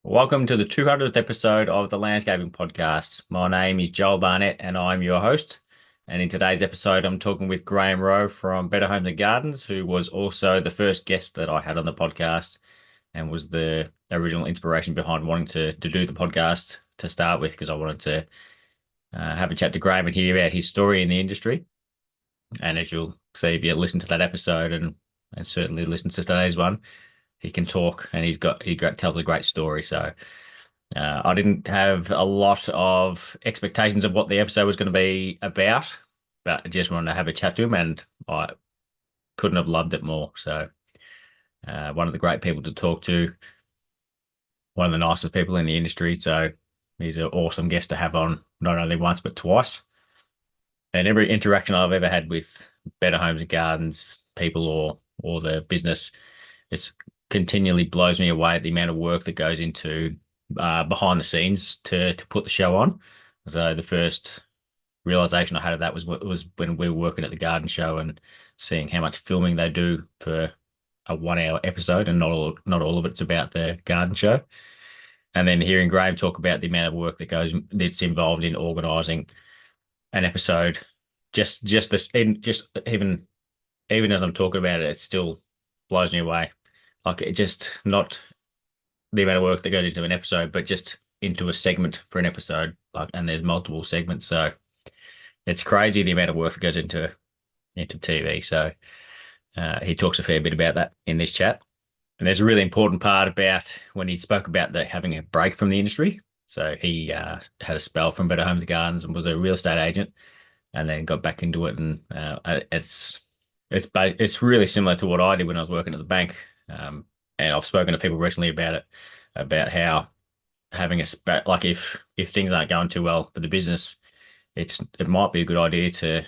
Welcome to the 200th episode of the Landscaping Podcast. My name is Joel Barnett and I'm your host. And in today's episode, I'm talking with Grahame Rowe from Better Homes and Gardens, who was also the first guest that I had on the podcast and was the original inspiration behind wanting to do the podcast to start with, because I wanted to have a chat to Grahame and hear about his story in the industry. And as you'll see, if you listen to that episode and certainly listen to today's one, he can talk and tells a great story. So I didn't have a lot of expectations of what the episode was going to be about, but I just wanted to have a chat to him, and I couldn't have loved it more. So, one of the great people to talk to, one of the nicest people in the industry. So, he's an awesome guest to have on, not only once, but twice. And every interaction I've ever had with Better Homes and Gardens people or the business, it's continually blows me away at the amount of work that goes into behind the scenes to put the show on. So the first realization I had of that was when we were working at the garden show and seeing how much filming they do for a 1 hour episode, and not all of it's about the garden show. And then hearing Grahame talk about the amount of work that's involved in organising an episode, just this, and just even as I'm talking about it, it still blows me away. Like, it just not the amount of work that goes into an episode, but just into a segment for an episode. Like, and there's multiple segments, so it's crazy the amount of work that goes into TV. So he talks a fair bit about that in this chat. And there's a really important part about when he spoke about having a break from the industry. So he had a spell from Better Homes and Gardens and was a real estate agent, and then got back into it. And it's really similar to what I did when I was working at the bank. And I've spoken to people recently about it, about how having like if things aren't going too well for the business, it might be a good idea to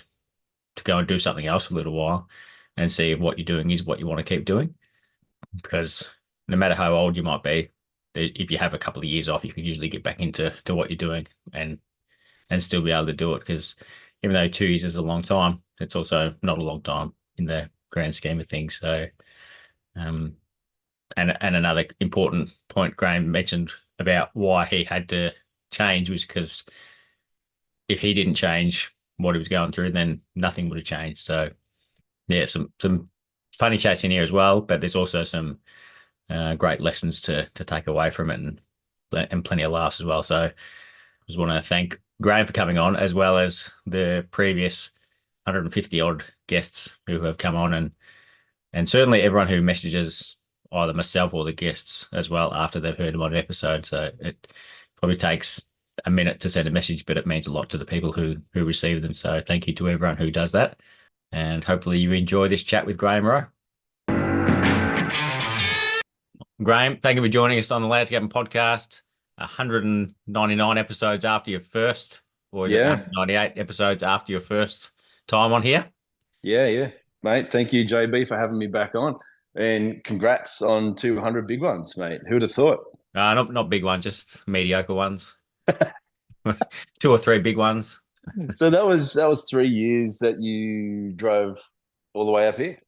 go and do something else for a little while and see if what you're doing is what you want to keep doing. Because no matter how old you might be, if you have a couple of years off, you can usually get back into what you're doing and still be able to do it. Because even though 2 years is a long time, it's also not a long time in the grand scheme of things. So, and another important point Grahame mentioned about why he had to change was because if he didn't change what he was going through, then nothing would have changed. So, yeah, some funny chats in here as well, but there's also some great lessons to take away from it, and plenty of laughs as well. So, I just want to thank Grahame for coming on, as well as the previous 150 odd guests who have come on, and certainly everyone who messages either myself or the guests as well after they've heard about an episode. So it probably takes a minute to send a message, but it means a lot to the people who receive them. So thank you to everyone who does that. And hopefully you enjoy this chat with Grahame Rowe. Grahame, thank you for joining us on the Landscaping Podcast. 199 episodes after your first, or is it 198 episodes after your first time on here? Yeah, mate. Thank you, JB, for having me back on. And congrats on 200 big ones, mate. Who'd have thought? Not big ones, just mediocre ones. 2 or 3 big ones. So that was 3 years that you drove all the way up here.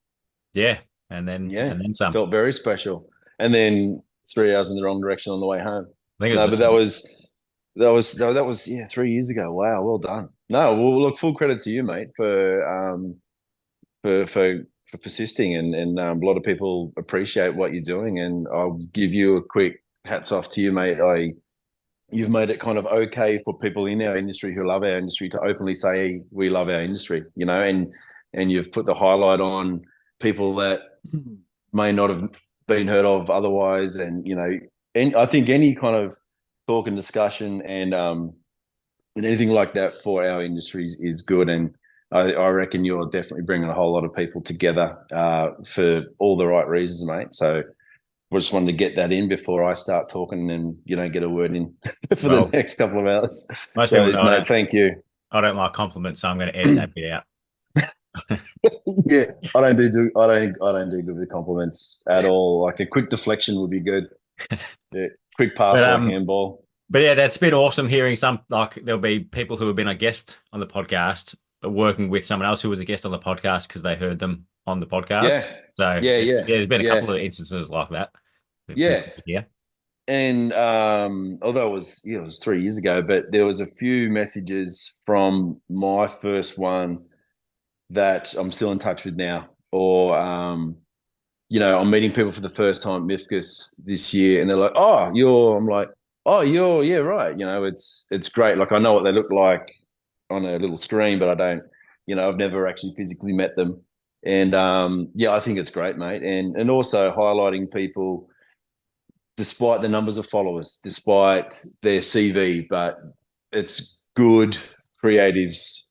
Yeah, and then some. Felt very special. And then 3 hours in the wrong direction on the way home. I think but that was 3 years ago. Wow, well done. No, well, look, full credit to you, mate, for persisting, and a lot of people appreciate what you're doing, and I'll give you a quick hats off to you, mate. You've made it kind of okay for people in our industry who love our industry to openly say we love our industry, and you've put the highlight on people that may not have been heard of otherwise, and and I think any kind of talk and discussion and anything like that for our industry is good. And I reckon you're definitely bringing a whole lot of people together for all the right reasons, mate. So I just wanted to get that in before I start talking and get a word in for the next couple of hours. Most people know, mate, thank you. I don't like compliments, so I'm going to edit that bit out. Yeah, I don't do good with compliments at all. Like a quick deflection would be good. Yeah, quick pass or handball. But yeah, that's been awesome hearing there'll be people who have been a guest on the podcast working with someone else who was a guest on the podcast because they heard them on the podcast. Yeah. So yeah. There's been a couple of instances like that. Yeah. And although it was 3 years ago, but there was a few messages from my first one that I'm still in touch with now. Or I'm meeting people for the first time at MIFGS this year, and they're like, "Oh, you're." I'm like, "Oh, you're." Yeah, right. It's great. Like I know what they look like on a little screen, but I don't. I've never actually physically met them, and yeah, I think it's great, mate. And also highlighting people despite the numbers of followers, despite their CV, but it's good creatives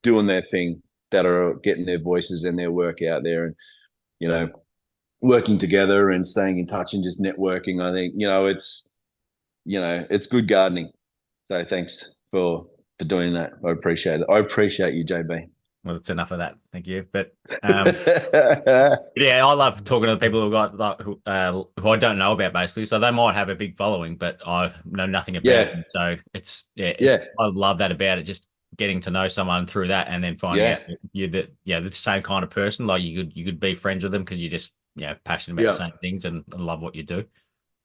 doing their thing that are getting their voices and their work out there, and you know working together and staying in touch and just networking. I think it's good gardening. So thanks for doing that. I appreciate it. I appreciate you, JB. Well, it's enough of that. Thank you. But yeah, I love talking to the people who got like who I don't know about basically. So they might have a big following, but I know nothing about Yeah, them. So it's yeah, I love that about it. Just getting to know someone through that, and then finding out yeah, that you're the same kind of person. Like you could be friends with them because you're just passionate about the yeah. same things and love what you do.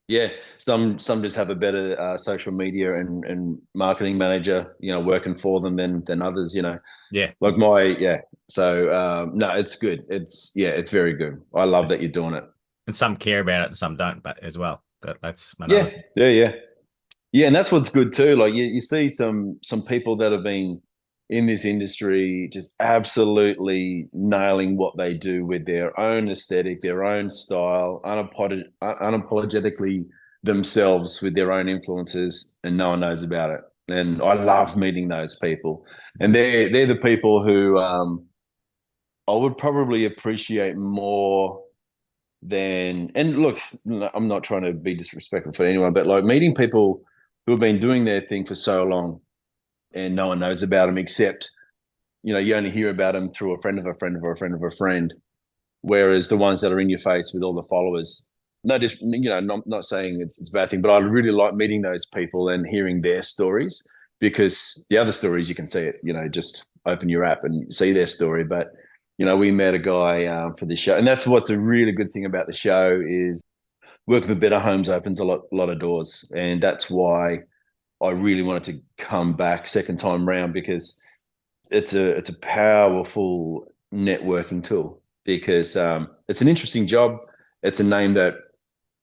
Yeah, some just have a better social media and marketing manager, working for them than others. Yeah, Like yeah. So no, it's good. It's very good. I love it's, that you're doing it. and some care about it and some don't, but as well. But that's another Yeah, thing. yeah, yeah. Yeah, and that's what's good too. Like you see some people that have been in this industry just absolutely nailing what they do with their own aesthetic, their own style, unapologetically themselves with their own influences, and no one knows about it. And I love meeting those people. And they're the people who I would probably appreciate more than. And look, I'm not trying to be disrespectful for anyone, but like meeting people who have been doing their thing for so long and no one knows about them except you only hear about them through a friend of a friend of a friend of a friend, whereas the ones that are in your face with all the followers, no, just not saying it's a bad thing, but I really like meeting those people and hearing their stories, because the other stories you can see it, just open your app and see their story. But we met a guy for the show, and that's what's a really good thing about the show is working for Better Homes opens a lot of doors, and that's why I really wanted to come back second time round, because it's a powerful networking tool, because it's an interesting job. It's a name that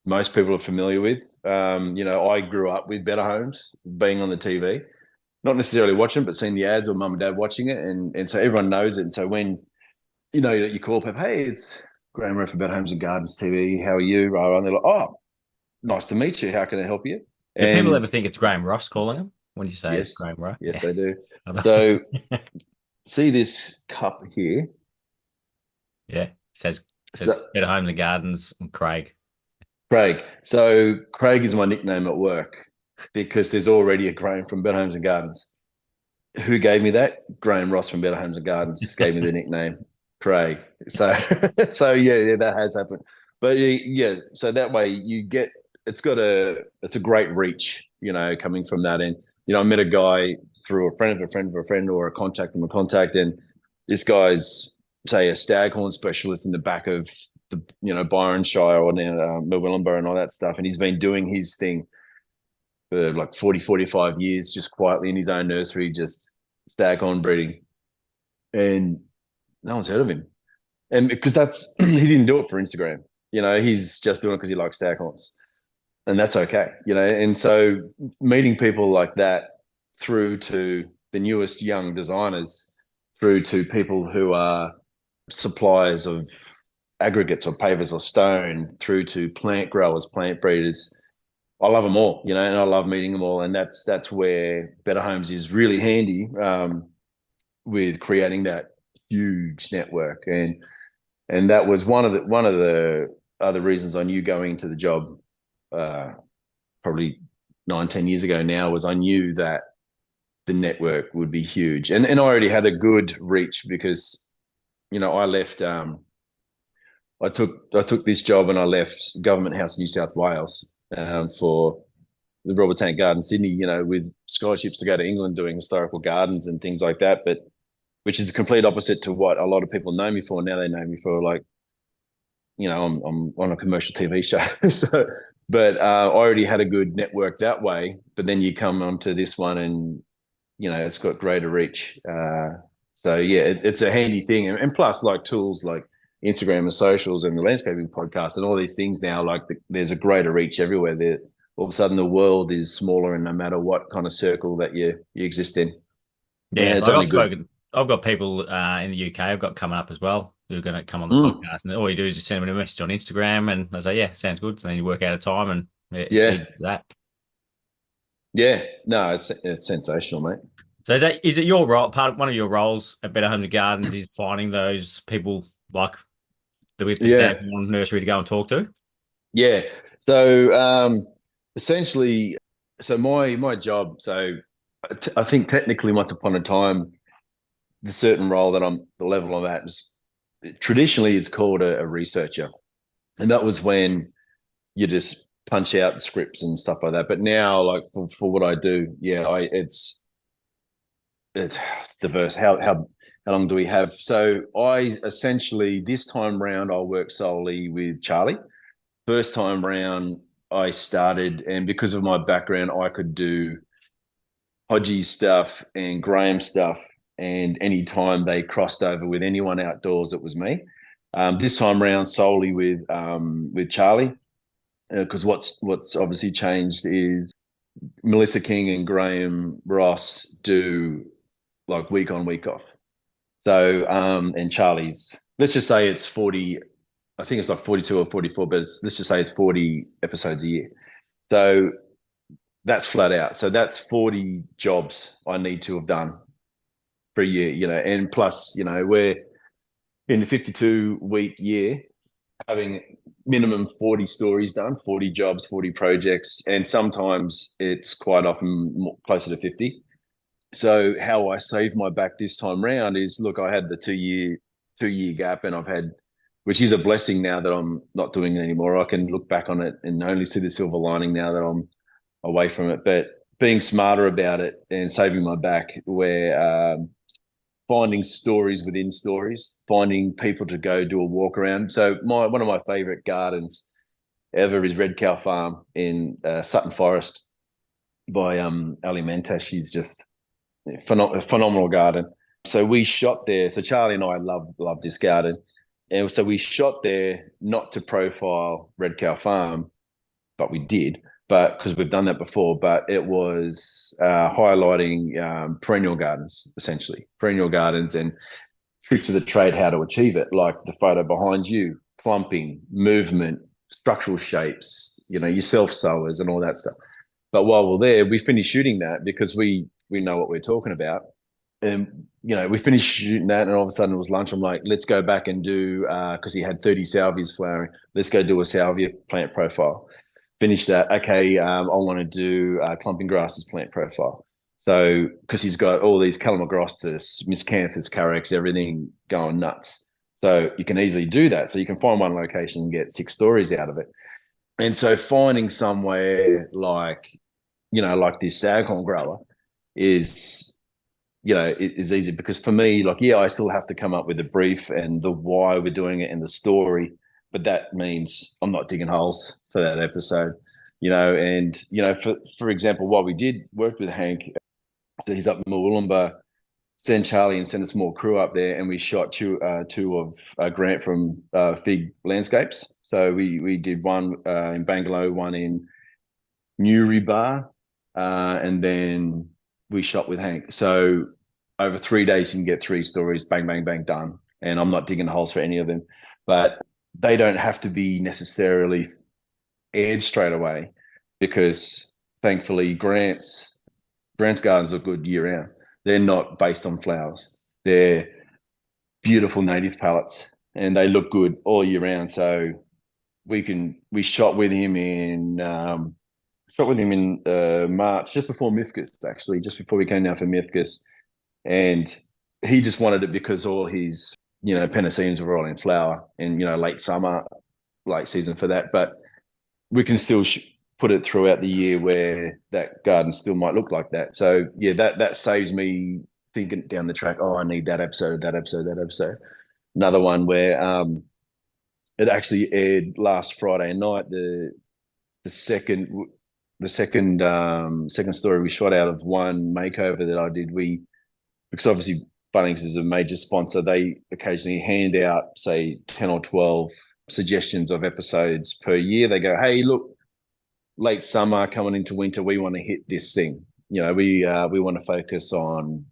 most people are familiar with. I grew up with Better Homes being on the TV, not necessarily watching, but seeing the ads or mum and dad watching it, and so everyone knows it. And so when you call people, hey, it's Grahame Rowe for Better Homes and Gardens TV. How are you? And they're like, oh, nice to meet you. How can I help you? Do people And ever think it's Graham Ross calling him when you say yes, Graham Rowe? yes, Yeah. they do. So see this cup here. Yeah. Says So Better Homes and Gardens and Craig. Craig. So Craig is my nickname at work because there's already a Graham from Better Homes and Gardens. Who gave me that? Grahame Ross from Better Homes and Gardens gave me the nickname Craig. So so yeah, that has happened. But yeah, so that way you get it's a great reach, coming from that. And I met a guy through a friend of a friend of a friend, or a contact from a contact, and this guy's, say, a staghorn specialist in the back of the Byron Shire or now Millwillenborough and all that stuff, and he's been doing his thing for like 40, 45 years, just quietly in his own nursery, just staghorn breeding. And no one's heard of him. And because he didn't do it for Instagram. He's just doing it because he likes staghorns. And that's okay. And so meeting people like that, through to the newest young designers, through to people who are suppliers of aggregates or pavers or stone, through to plant growers, plant breeders, I love them all, and I love meeting them all. And that's where Better Homes is really handy, with creating that huge network. And that was one of the other reasons I knew going into the job, probably 9, 10 years ago now, was I knew that the network would be huge. And I already had a good reach, because, I left, I took this job, and I left Government House New South Wales, for the Robert Tank Garden Sydney, with scholarships to go to England doing historical gardens and things like that. But which is the complete opposite to what a lot of people know me for. Now they know me for, like, I'm on a commercial TV show. So But I already had a good network that way. But then you come onto this one, and it's got greater reach. So yeah, it's a handy thing, and plus like tools like Instagram and socials and the landscaping podcast and all these things now. Like there's a greater reach everywhere. There, all of a sudden, the world is smaller, and no matter what kind of circle that you exist in, Yeah, and it's like only good. I've got people in the UK I've got coming up as well who are going to come on the Mm, podcast, and all you do is just send them a message on Instagram, and they say, "Yeah, sounds good." And then you work out a time, and yeah, it's yeah, easy as that. yeah. No, it's sensational, mate. So is it your role? One of your roles at Better Homes and Gardens is finding those people like with the stamp Yeah, on nursery to go and talk to. yeah. So essentially, so my job. So I think technically, once upon a time, the certain role that the level I'm at is traditionally it's called a researcher, and that was when you just punch out the scripts and stuff like that. But now, like for what I do, yeah, it's diverse. How long do we have? So I essentially this time round I'll work solely with Charlie. First time round I started, and because of my background, I could do Hodgie stuff and Grahame stuff. And anytime they crossed over with anyone outdoors, it was me. This time round solely with Charlie, because what's obviously changed is Melissa King and Graham Ross do like week on week off. So and Charlie's, let's just say it's 40. I think it's like 42 or 44, but let's just say it's 40 episodes a year. So that's flat out. So that's 40 jobs I need to have done for a year, and plus, we're in a 52-week year having minimum 40 stories done, 40 jobs, 40 projects, and sometimes it's quite often closer to 50. So how I saved my back this time round is, look, I had the 2-year gap, and I've had, which is a blessing now that I'm not doing it anymore. I can look back on it and only see the silver lining now that I'm away from it. But being smarter about it and saving my back, where finding stories within stories, finding people to go do a walk around. So one of my favorite gardens ever is Red Cow Farm in Sutton Forest by Ali Menta. She's just a phenomenal garden. So we shot there. So Charlie and I love this garden. And so we shot there not to profile Red Cow Farm, but we did, but because we've done that before. But it was highlighting perennial gardens, essentially perennial gardens, and tricks of the trade, how to achieve it, like the photo behind you, clumping, movement, structural shapes, your self sowers and all that stuff. But while we're there, we finished shooting that because we know what we're talking about. And we finished shooting that, and all of a sudden it was lunch. I'm like, let's go back and do because he had 30 salvias flowering. Let's go do a salvia plant profile. Finish that. Okay, I want to do clumping grasses plant profile. So because he's got all these Calamagrostis, Miscanthus, Carex, everything going nuts. So you can easily do that. So you can find one location and get 6 stories out of it. And so finding somewhere like this saghorn grower is it is easy, because for me, like, yeah, I still have to come up with a brief and the why we're doing it and the story, but that means I'm not digging holes for that episode, and for example, what we did work with Hank, so he's up in Moolumba, send Charlie and send a small crew up there, and we shot two of Grant from Fig Landscapes. So we did one in Bangalore, one in Newry Bar, and then we shot with Hank. So over 3 days, you can get 3 stories, bang, bang, bang, done. And I'm not digging holes for any of them, but they don't have to be necessarily aired straight away, because thankfully Grant's gardens are good year round. They're not based on flowers. They're beautiful native palettes, and they look good all year round. So we shot with him in March, just before Mifkus, actually, just before we came down for Mifkus. And he just wanted it because all his, Pennicenes were all in flower, and, late summer, late season for that. But we can still put it throughout the year where that garden still might look like that. So yeah, that saves me thinking down the track, oh, I need that episode, that episode, that episode. Another one where it actually aired last Friday night, the second story we shot out of one makeover that I did. Because obviously Bunnings is a major sponsor, they occasionally hand out, say, 10 or 12 suggestions of episodes per year. They go, hey, look, late summer coming into winter, we want to hit this thing. We want to focus on,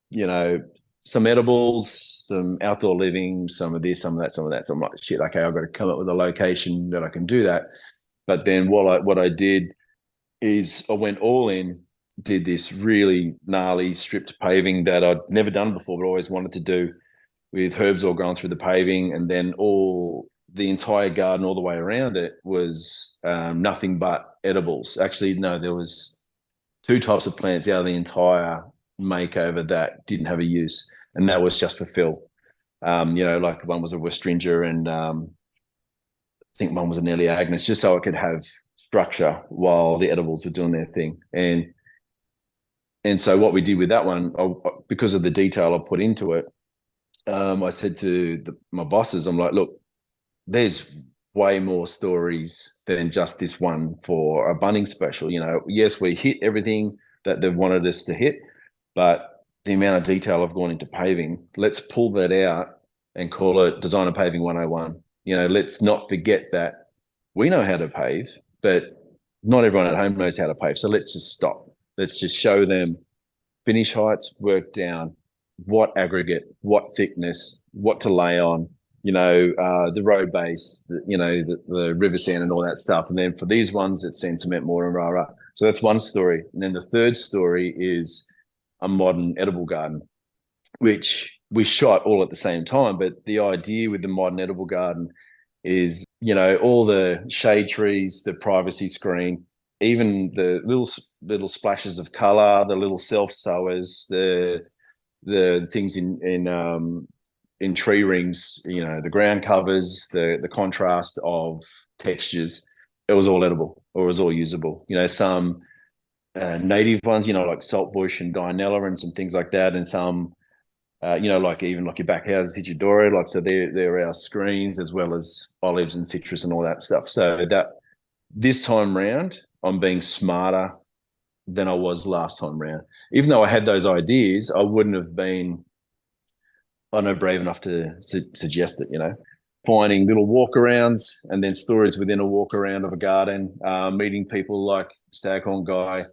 you know, some edibles, some outdoor living, some of this, some of that, some of that. So I'm like, shit, okay, I've got to come up with a location that I can do that. But then what I did is I went all in, did this really gnarly stripped paving that I'd never done before, but always wanted to do, with herbs all going through the paving, and then all the entire garden, all the way around it, was nothing but edibles. Actually, no, there was two types of plants out of the entire makeover that didn't have a use, and that was just for fill. Like one was a Westringia, and I think one was a Nelly Agnes, just so I could have structure while the edibles were doing their thing. And so what we did with that one, because of the detail I put into it, I said to my bosses, I'm like, look, there's way more stories than just this one for a Bunnings special. Yes, we hit everything that they wanted us to hit, but the amount of detail I've gone into paving, let's pull that out and call it Designer Paving 101. Let's not forget that we know how to pave, but not everyone at home knows how to pave. So let's just stop. Let's just show them finish heights, work down, what aggregate, what thickness, what to lay on, the road base, the river sand and all that stuff. And then for these ones, it's sentiment more and rah. So that's one story. And then the third story is a modern edible garden, which we shot all at the same time. But the idea with the modern edible garden is, all the shade trees, the privacy screen, even the little splashes of color, the little self sowers, the things in tree rings, the ground covers, the contrast of textures. It was all edible, or it was all usable. Some native ones, like saltbush and dianella and some things like that, and some like even like your backhouses, Hijidora, like, so they're our screens, as well as olives and citrus and all that stuff. So that this time round, I'm being smarter than I was last time round. Even though I had those ideas, I wouldn't have been, I know, brave enough to suggest it. Finding little walkarounds, and then stories within a walk around of a garden, meeting people like Staghorn Guy,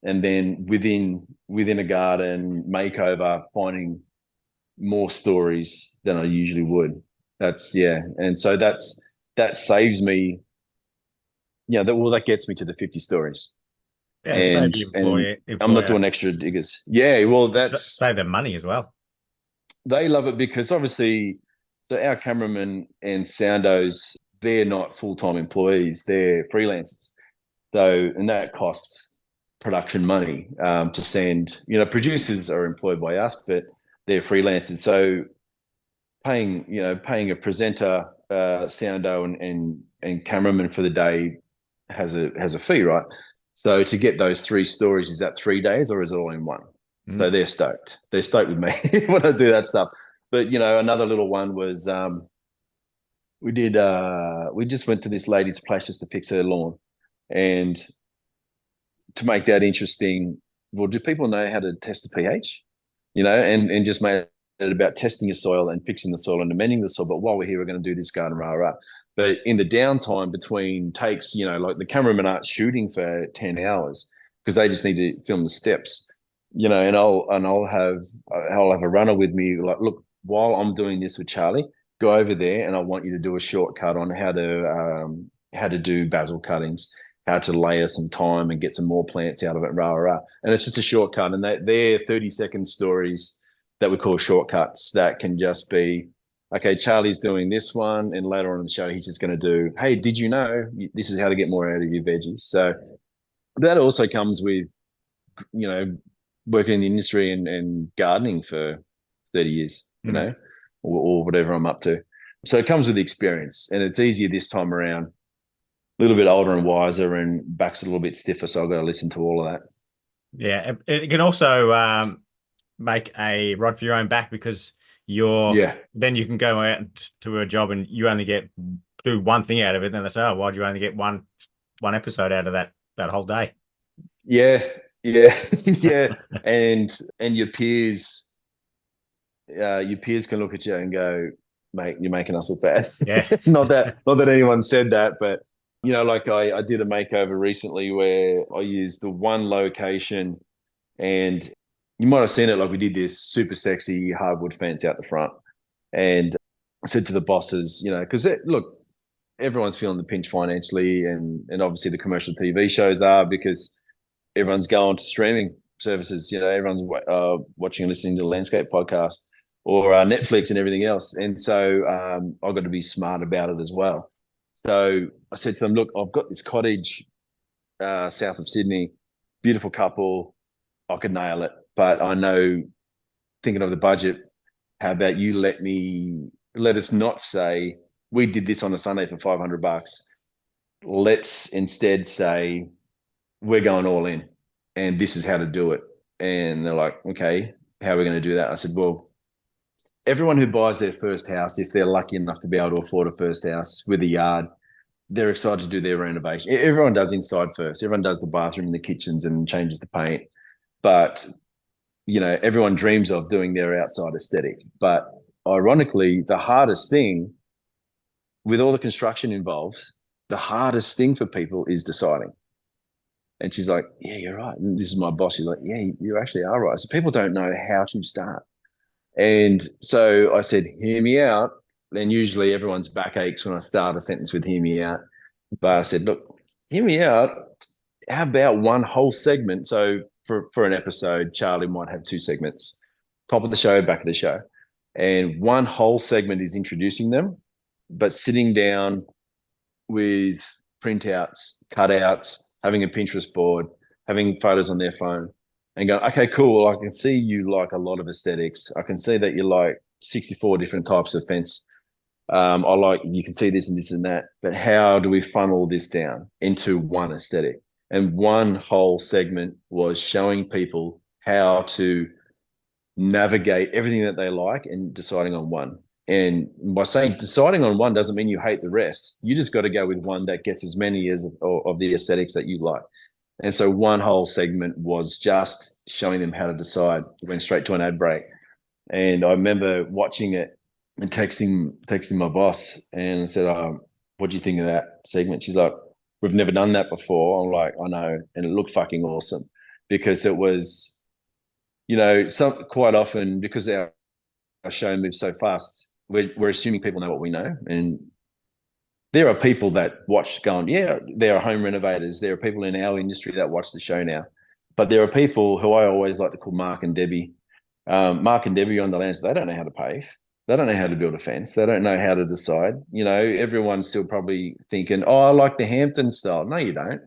and then within a garden makeover, finding more stories than I usually would. And so that saves me. That gets me to the 50 stories, Yeah, save and the and I'm not employer, doing extra diggers. Yeah, well, save them money as well. they love it, because obviously, so our cameramen and soundos, they're not full-time employees; they're freelancers. So, and that costs production money to send. Producers are employed by us, but they're freelancers. So paying a presenter, soundo, and cameraman for the day has a fee, right? So to get those three stories, is that 3 days, or is it all in one? So they're stoked. They're stoked with me when I do that stuff. But another little one was, we just went to this lady's place just to fix her lawn, and to make that interesting, well, do people know how to test the pH? And just made it about testing your soil and fixing the soil and amending the soil. But while we're here, we're going to do this garden rah. But in the downtime between takes, like the cameramen aren't shooting for 10 hours because they just need to film the steps, and I'll have a runner with me, like, look, while I'm doing this with Charlie, go over there and I want you to do a shortcut on how to do basil cuttings, how to layer some thyme and get some more plants out of it, rah. And it's just a shortcut. And they're 30-second stories that we call shortcuts, that can just be, okay, Charlie's doing this one, and later on in the show, he's just going to do, hey, did you know this is how to get more out of your veggies? So that also comes with, working in the industry and gardening for 30 years, or whatever I'm up to. So it comes with experience, and it's easier this time around. A little bit older and wiser, and back's a little bit stiffer, so I've got to listen to all of that. Yeah, it can also make a rod for your own back, because Yeah, then you can go out to a job and you only do one thing out of it. Then they say, oh, why do you only get one one episode out of that whole day. Yeah, yeah, yeah. And your peers can look at you and go, "Mate, you're making us look bad." Yeah. Not that anyone said that, but like I did a makeover recently where I used the one location, and you might have seen it. Like we did this super sexy hardwood fence out the front, and I said to the bosses, because look, everyone's feeling the pinch financially, and obviously the commercial TV shows are because everyone's going to streaming services. Everyone's watching and listening to the Landscape podcast or Netflix and everything else. And so I've got to be smart about it as well. So I said to them, look, I've got this cottage south of Sydney, beautiful couple. I could nail it, but I know, thinking of the budget, how about you let us not say we did this on a Sunday for $500. Let's instead say we're going all in and this is how to do it. And they're like, okay, how are we going to do that? I said, well, everyone who buys their first house, if they're lucky enough to be able to afford a first house with a yard, they're excited to do their renovation. Everyone does inside first. Everyone does the bathroom and the kitchens and changes the paint. But, everyone dreams of doing their outside aesthetic. But ironically, the hardest thing with all the construction involved, the hardest thing for people is deciding. And she's like, yeah, you're right. And this is my boss. She's like, yeah, you actually are right. So people don't know how to start. And so I said, hear me out. Then usually everyone's back aches when I start a sentence with hear me out. But I said, look, hear me out. How about one whole segment? So for an episode, Charlie might have two segments, top of the show, back of the show. And one whole segment is introducing them, but sitting down with printouts, cutouts, having a Pinterest board, having photos on their phone, and go, okay, cool. Well, I can see you like a lot of aesthetics. I can see that you like 64 different types of fence. You can see this and this and that, but how do we funnel this down into one aesthetic? And one whole segment was showing people how to navigate everything that they like and deciding on one. And by saying deciding on one doesn't mean you hate the rest. You just got to go with one that gets as many of the aesthetics that you like. And so one whole segment was just showing them how to decide. Went straight to an ad break. And I remember watching it and texting my boss, and I said, what do you think of that segment? She's like, we've never done that before. I'm like, I know. And it looked fucking awesome because it was, quite often because our show moves so fast, we're assuming people know what we know. And there are people that watch going, yeah, there are home renovators. There are people in our industry that watch the show now. But there are people who I always like to call Mark and Debbie. Mark and Debbie on the land, they don't know how to pave. They don't know how to build a fence. They don't know how to decide. Everyone's still probably thinking, oh, I like the Hampton style. No, you don't.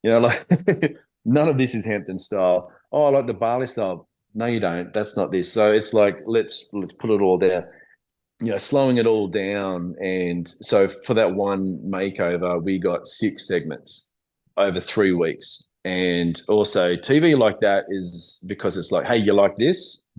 Like none of this is Hampton style. Oh, I like the Bali style. No, you don't. That's not this. So it's like, let's put it all there. Slowing it all down. And so for that one makeover, we got 6 segments over 3 weeks. And also TV like that is because it's like, hey, you like this?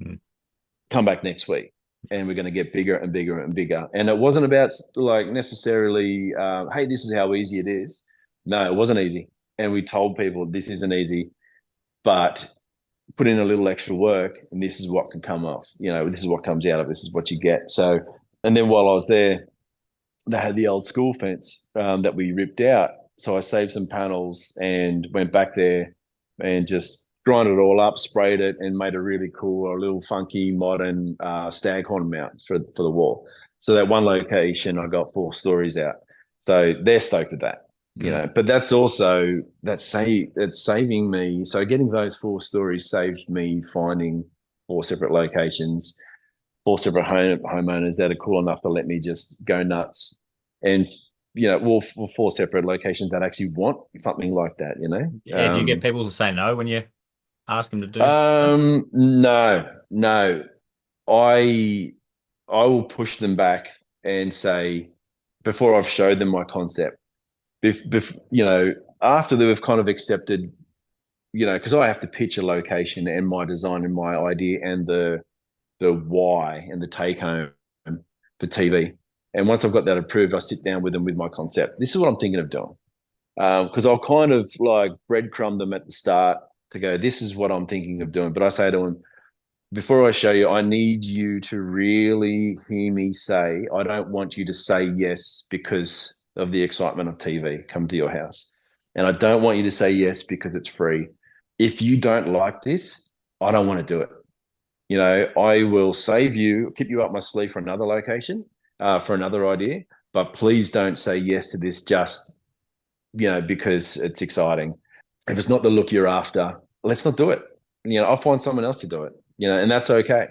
Come back next week. And we're going to get bigger and bigger and bigger. And it wasn't about like necessarily, hey, this is how easy it is. No, it wasn't easy. And we told people this isn't easy, but put in a little extra work and this is what can come off. This is what comes out of this is what you get. So, and then while I was there, they had the old school fence that we ripped out. So I saved some panels and went back there and just grind it all up, sprayed it, and made a really cool, a little funky, modern staghorn mount for the wall. So that one location, I got 4 stories out. So they're stoked with that. But that's also it's saving me. So getting those 4 stories saved me finding 4 separate locations, 4 separate homeowners that are cool enough to let me just go nuts, and all 4 separate locations that actually want something like that. Yeah, do you get people to say no when you ask them to do? No. I will push them back and say before I've showed them my concept. After they've kind of accepted, because I have to pitch a location and my design and my idea and the why and the take home for TV. And once I've got that approved, I sit down with them with my concept. This is what I'm thinking of doing. Because I'll kind of like breadcrumb them at the start to go, this is what I'm thinking of doing. But I say to them, before I show you, I need you to really hear me say, I don't want you to say yes because of the excitement of TV come to your house. And I don't want you to say yes because it's free. If you don't like this, I don't want to do it. You know, I will save you, keep you up my sleeve for another location, for another idea, but please don't say yes to this just, because it's exciting. If it's not the look you're after, let's not do it. I'll find someone else to do it, and that's okay.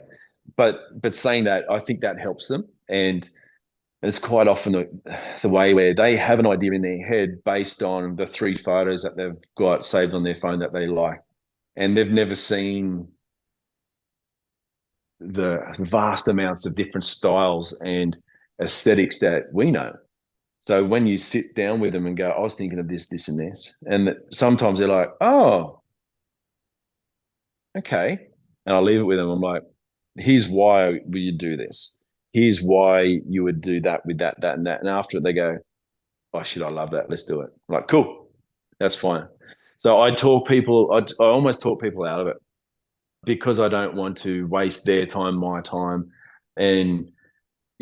But saying that, I think that helps them. And it's quite often the way where they have an idea in their head based on the 3 photos that they've got saved on their phone that they like. And they've never seen the vast amounts of different styles and aesthetics that we know. So when you sit down with them and go, I was thinking of this, this, and this, and sometimes they're like, oh, okay. And I'll leave it with them. I'm like, here's why you do this. Here's why you would do that with that, that, and that. And after it, they go, oh, shit, I love that. Let's do it. I'm like, cool. That's fine. So I almost talk people out of it because I don't want to waste their time, my time. And,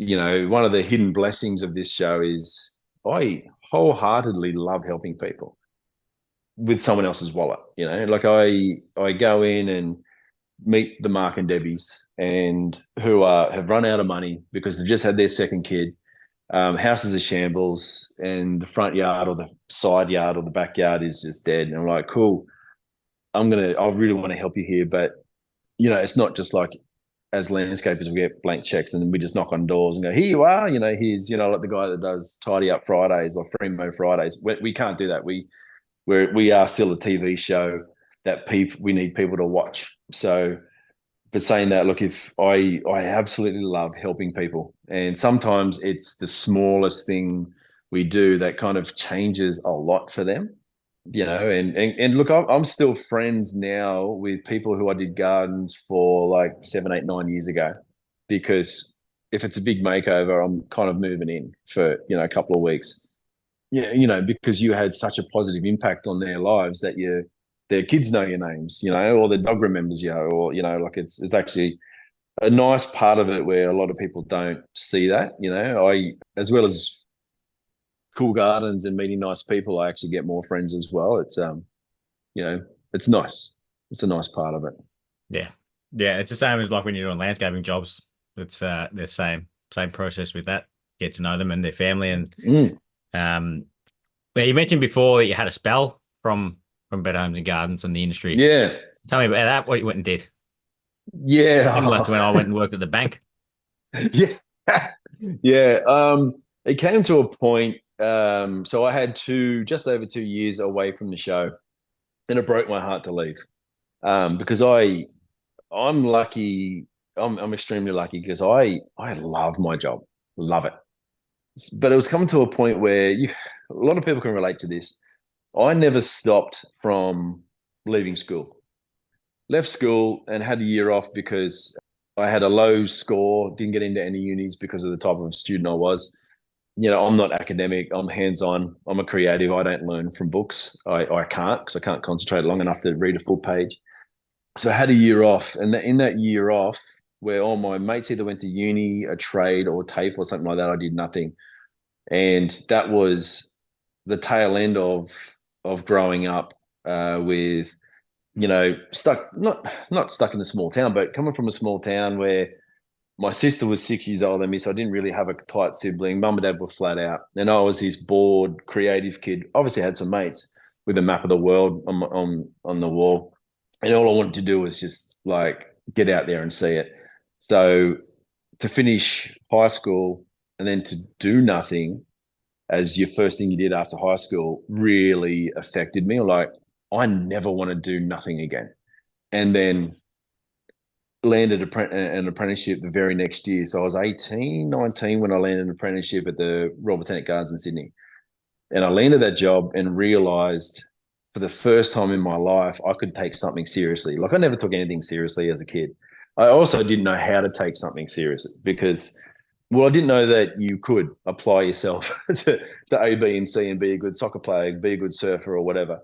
one of the hidden blessings of this show is I wholeheartedly love helping people with someone else's wallet. Like I go in and meet the Mark and Debbie's and who have run out of money because they've just had their second kid. Houses are shambles, and the front yard or the side yard or the backyard is just dead. And I'm like, cool. I really want to help you here, but it's not just like as landscapers we get blank checks and then we just knock on doors and go, here you are. Here's like the guy that does Tidy Up Fridays or Fremo Fridays. We can't do that. We are still a TV show that we need people to watch. So, but saying that, look, if I absolutely love helping people, and sometimes it's the smallest thing we do that kind of changes a lot for them. And look, I'm still friends now with people who I did gardens for like 7, 8, 9 years ago, because if it's a big makeover, I'm kind of moving in for a couple of weeks. Yeah, because you had such a positive impact on their lives that their kids know your names, or the dog remembers you, or like it's actually a nice part of it where a lot of people don't see that. I, as well as cool gardens and meeting nice people, I actually get more friends as well. It's nice. It's a nice part of it. Yeah. Yeah. It's the same as like when you're doing landscaping jobs. It's the same process with that. Get to know them and their family. And well, you mentioned before that you had a spell from Better Homes and Gardens and the industry. Yeah. Tell me about that, what you went and did. Yeah. Similar to when I went and worked at the bank. Yeah. Yeah. It came to a point. So I had just over 2 years away from the show, and it broke my heart to leave. Because I'm lucky. I'm extremely lucky because I love my job, love it. But it was coming to a point where a lot of people can relate to this. I never stopped from leaving school. Left school and had a year off because I had a low score, didn't get into any unis because of the type of student I was. I'm not academic. I'm hands-on. I'm a creative. I don't learn from books. I can't, because I can't concentrate long enough to read a full page. So I had a year off. And in that year off, where all my mates either went to uni, a trade, or tape or something like that, I did nothing. And that was the tail end of growing up with, stuck, not stuck in a small town, but coming from a small town where my sister was 6 years older than me, so I didn't really have a tight sibling. Mum and dad were flat out. And I was this bored, creative kid. Obviously, I had some mates with a map of the world on the wall. And all I wanted to do was just like get out there and see it. So to finish high school and then to do nothing as your first thing you did after high school really affected me. Like, I never want to do nothing again. And then landed an apprenticeship the very next year. So I was 18, 19 when I landed an apprenticeship at the Royal Botanic Gardens in Sydney. And I landed that job and realized for the first time in my life, I could take something seriously. Like, I never took anything seriously as a kid. I also didn't know how to take something seriously because, well, I didn't know that you could apply yourself to the A, B, and C and be a good soccer player, be a good surfer or whatever.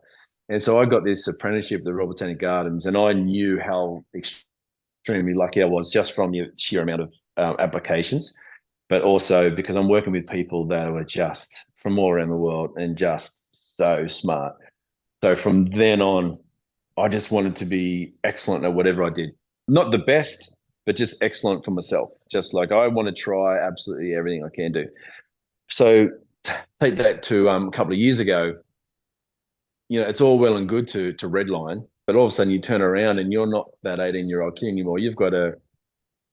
And so I got this apprenticeship at the Royal Botanic Gardens, and I knew how extremely lucky I was just from the sheer amount of applications, but also because I'm working with people that were just from all around the world and just so smart. So from then on, I just wanted to be excellent at whatever I did. Not the best, but just excellent for myself. Just like I want to try absolutely everything I can do. So take that to a couple of years ago. It's all well and good to redline, but all of a sudden you turn around and you're not that 18-year-old kid anymore. You've got to,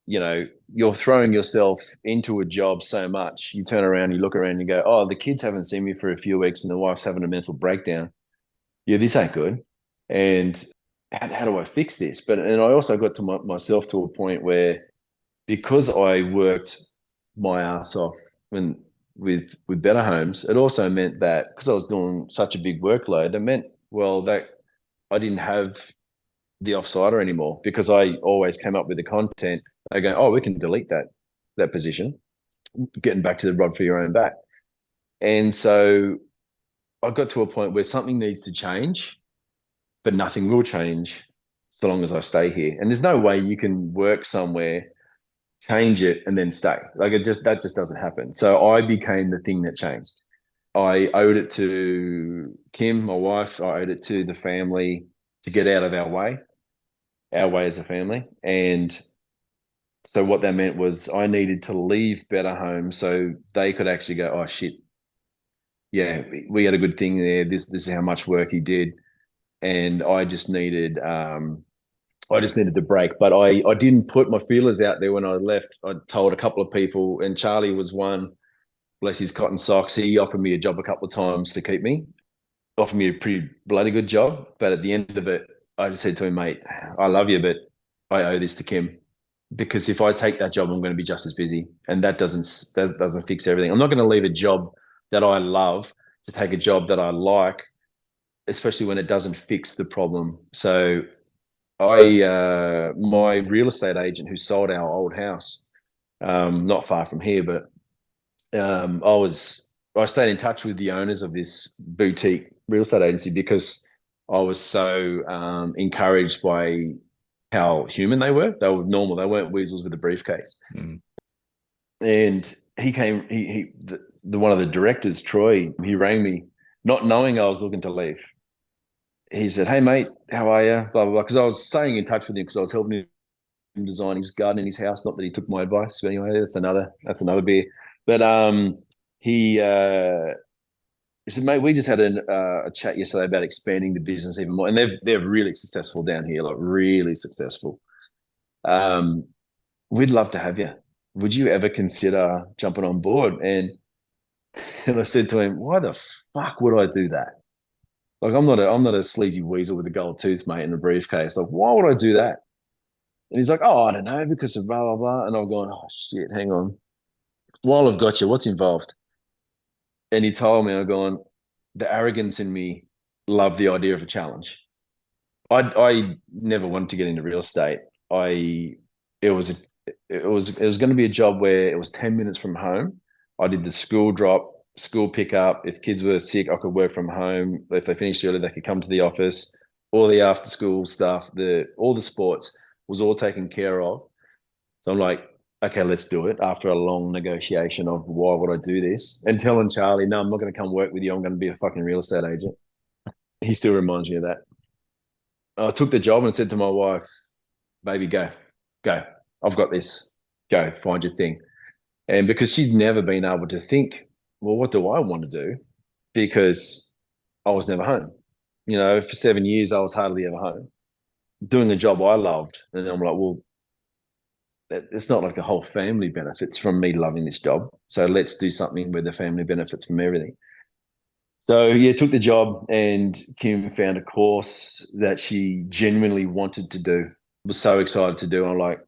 you're throwing yourself into a job so much. You turn around, you look around, and you go, "Oh, the kids haven't seen me for a few weeks, and the wife's having a mental breakdown. Yeah, this ain't good." And how do I fix this? And I also got to myself to a point where, because I worked my ass off with Better Homes, it also meant that because I was doing such a big workload, it meant, well, that I didn't have the offsider anymore, because I always came up with the content. They go, "Oh, we can delete that position," getting back to the rod for your own back. And so I got to a point where something needs to change, but nothing will change so long as I stay here. And there's no way you can work somewhere, change it, and then stay. Like that just doesn't happen. So I became the thing that changed. I owed it to Kim, my wife. I owed it to the family to get out of our way as a family. And so what that meant was I needed to leave Better Home so they could actually go, "Oh shit, yeah, we had a good thing there. This is how much work he did." And I just needed the break. But I didn't put my feelers out there when I left. I told a couple of people, and Charlie was one. Bless his cotton socks. He offered me a job a couple of times to keep me. Offered me a pretty bloody good job. But at the end of it, I just said to him, "Mate, I love you, but I owe this to Kim. Because if I take that job, I'm going to be just as busy, and that doesn't fix everything. I'm not going to leave a job that I love to take a job that I like, especially when it doesn't fix the problem." So my real estate agent who sold our old house, not far from here, but I stayed in touch with the owners of this boutique real estate agency because I was so encouraged by how human they were. They were normal. They weren't weasels with a briefcase. Mm. And he came. The one of the directors, Troy. He rang me, not knowing I was looking to leave. He said, "Hey mate, how are you?" Blah blah blah. Because I was staying in touch with him because I was helping him design his garden in his house. Not that he took my advice, but anyway, that's another beer. But he said, "Mate, we just had a chat yesterday about expanding the business even more, and they're really successful down here, like really successful. Um, we'd love to have you. Would you ever consider jumping on board?" And I said to him, "Why the fuck would I do that? Like, I'm not a sleazy weasel with a gold tooth, mate, in a briefcase. Like, why would I do that?" And he's like, "Oh, I don't know, because of blah blah blah." And I'm going, "Oh shit, hang on. While I've got you, what's involved?" And he told me, I'm going, the arrogance in me loved the idea of a challenge. I never wanted to get into real estate. I it was it was going to be a job where it was 10 minutes from home. I did the school drop, school pickup. If kids were sick, I could work from home. If they finished early, they could come to the office. All the after school stuff, all the sports was all taken care of. So I'm like, okay, let's do it. After a long negotiation of why would I do this, and telling Charlie, "No, I'm not going to come work with you. I'm going to be a fucking real estate agent." He still reminds me of that. I took the job and said to my wife, "Baby, go. I've got this. Go find your thing." And because she'd never been able to think, well, what do I want to do? Because I was never home. For 7 years, I was hardly ever home doing a job I loved. And I'm like, well, it's not like the whole family benefits from me loving this job. So let's do something where the family benefits from everything. So yeah, took the job, and Kim found a course that she genuinely wanted to do, was so excited to do. I'm like,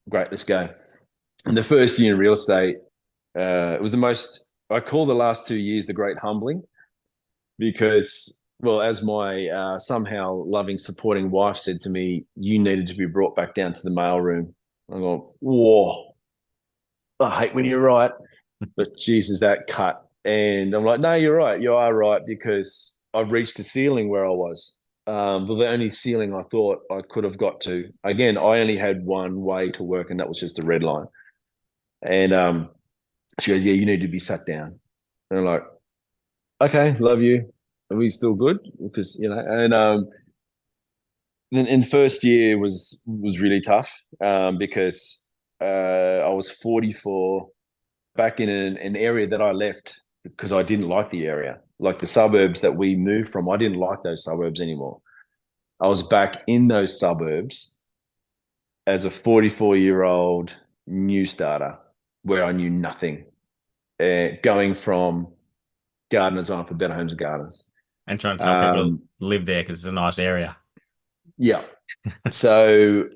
great, let's go. And the first year in real estate, it was the most, I call the last 2 years the great humbling, because, well, as my somehow loving, supporting wife said to me, "You needed to be brought back down to the mailroom." I go, whoa, I hate when you're right. But Jesus, that cut. And I'm like, no, you're right. You are right, because I've reached a ceiling where I was. But the only ceiling I thought I could have got to. Again, I only had one way to work, and that was just the red line. And she goes, yeah, you need to be sat down. And I'm like, okay, love you. Are we still good? Because, and then in the first year was really tough, because I was 44 back in an area that I left because I didn't like the area. Like the suburbs that we moved from, I didn't like those suburbs anymore. I was back in those suburbs as a 44-year-old new starter where I knew nothing, going from gardeners on for Better Homes and Gardens. And trying to tell people to Um, live there because it's a nice area. yeah. So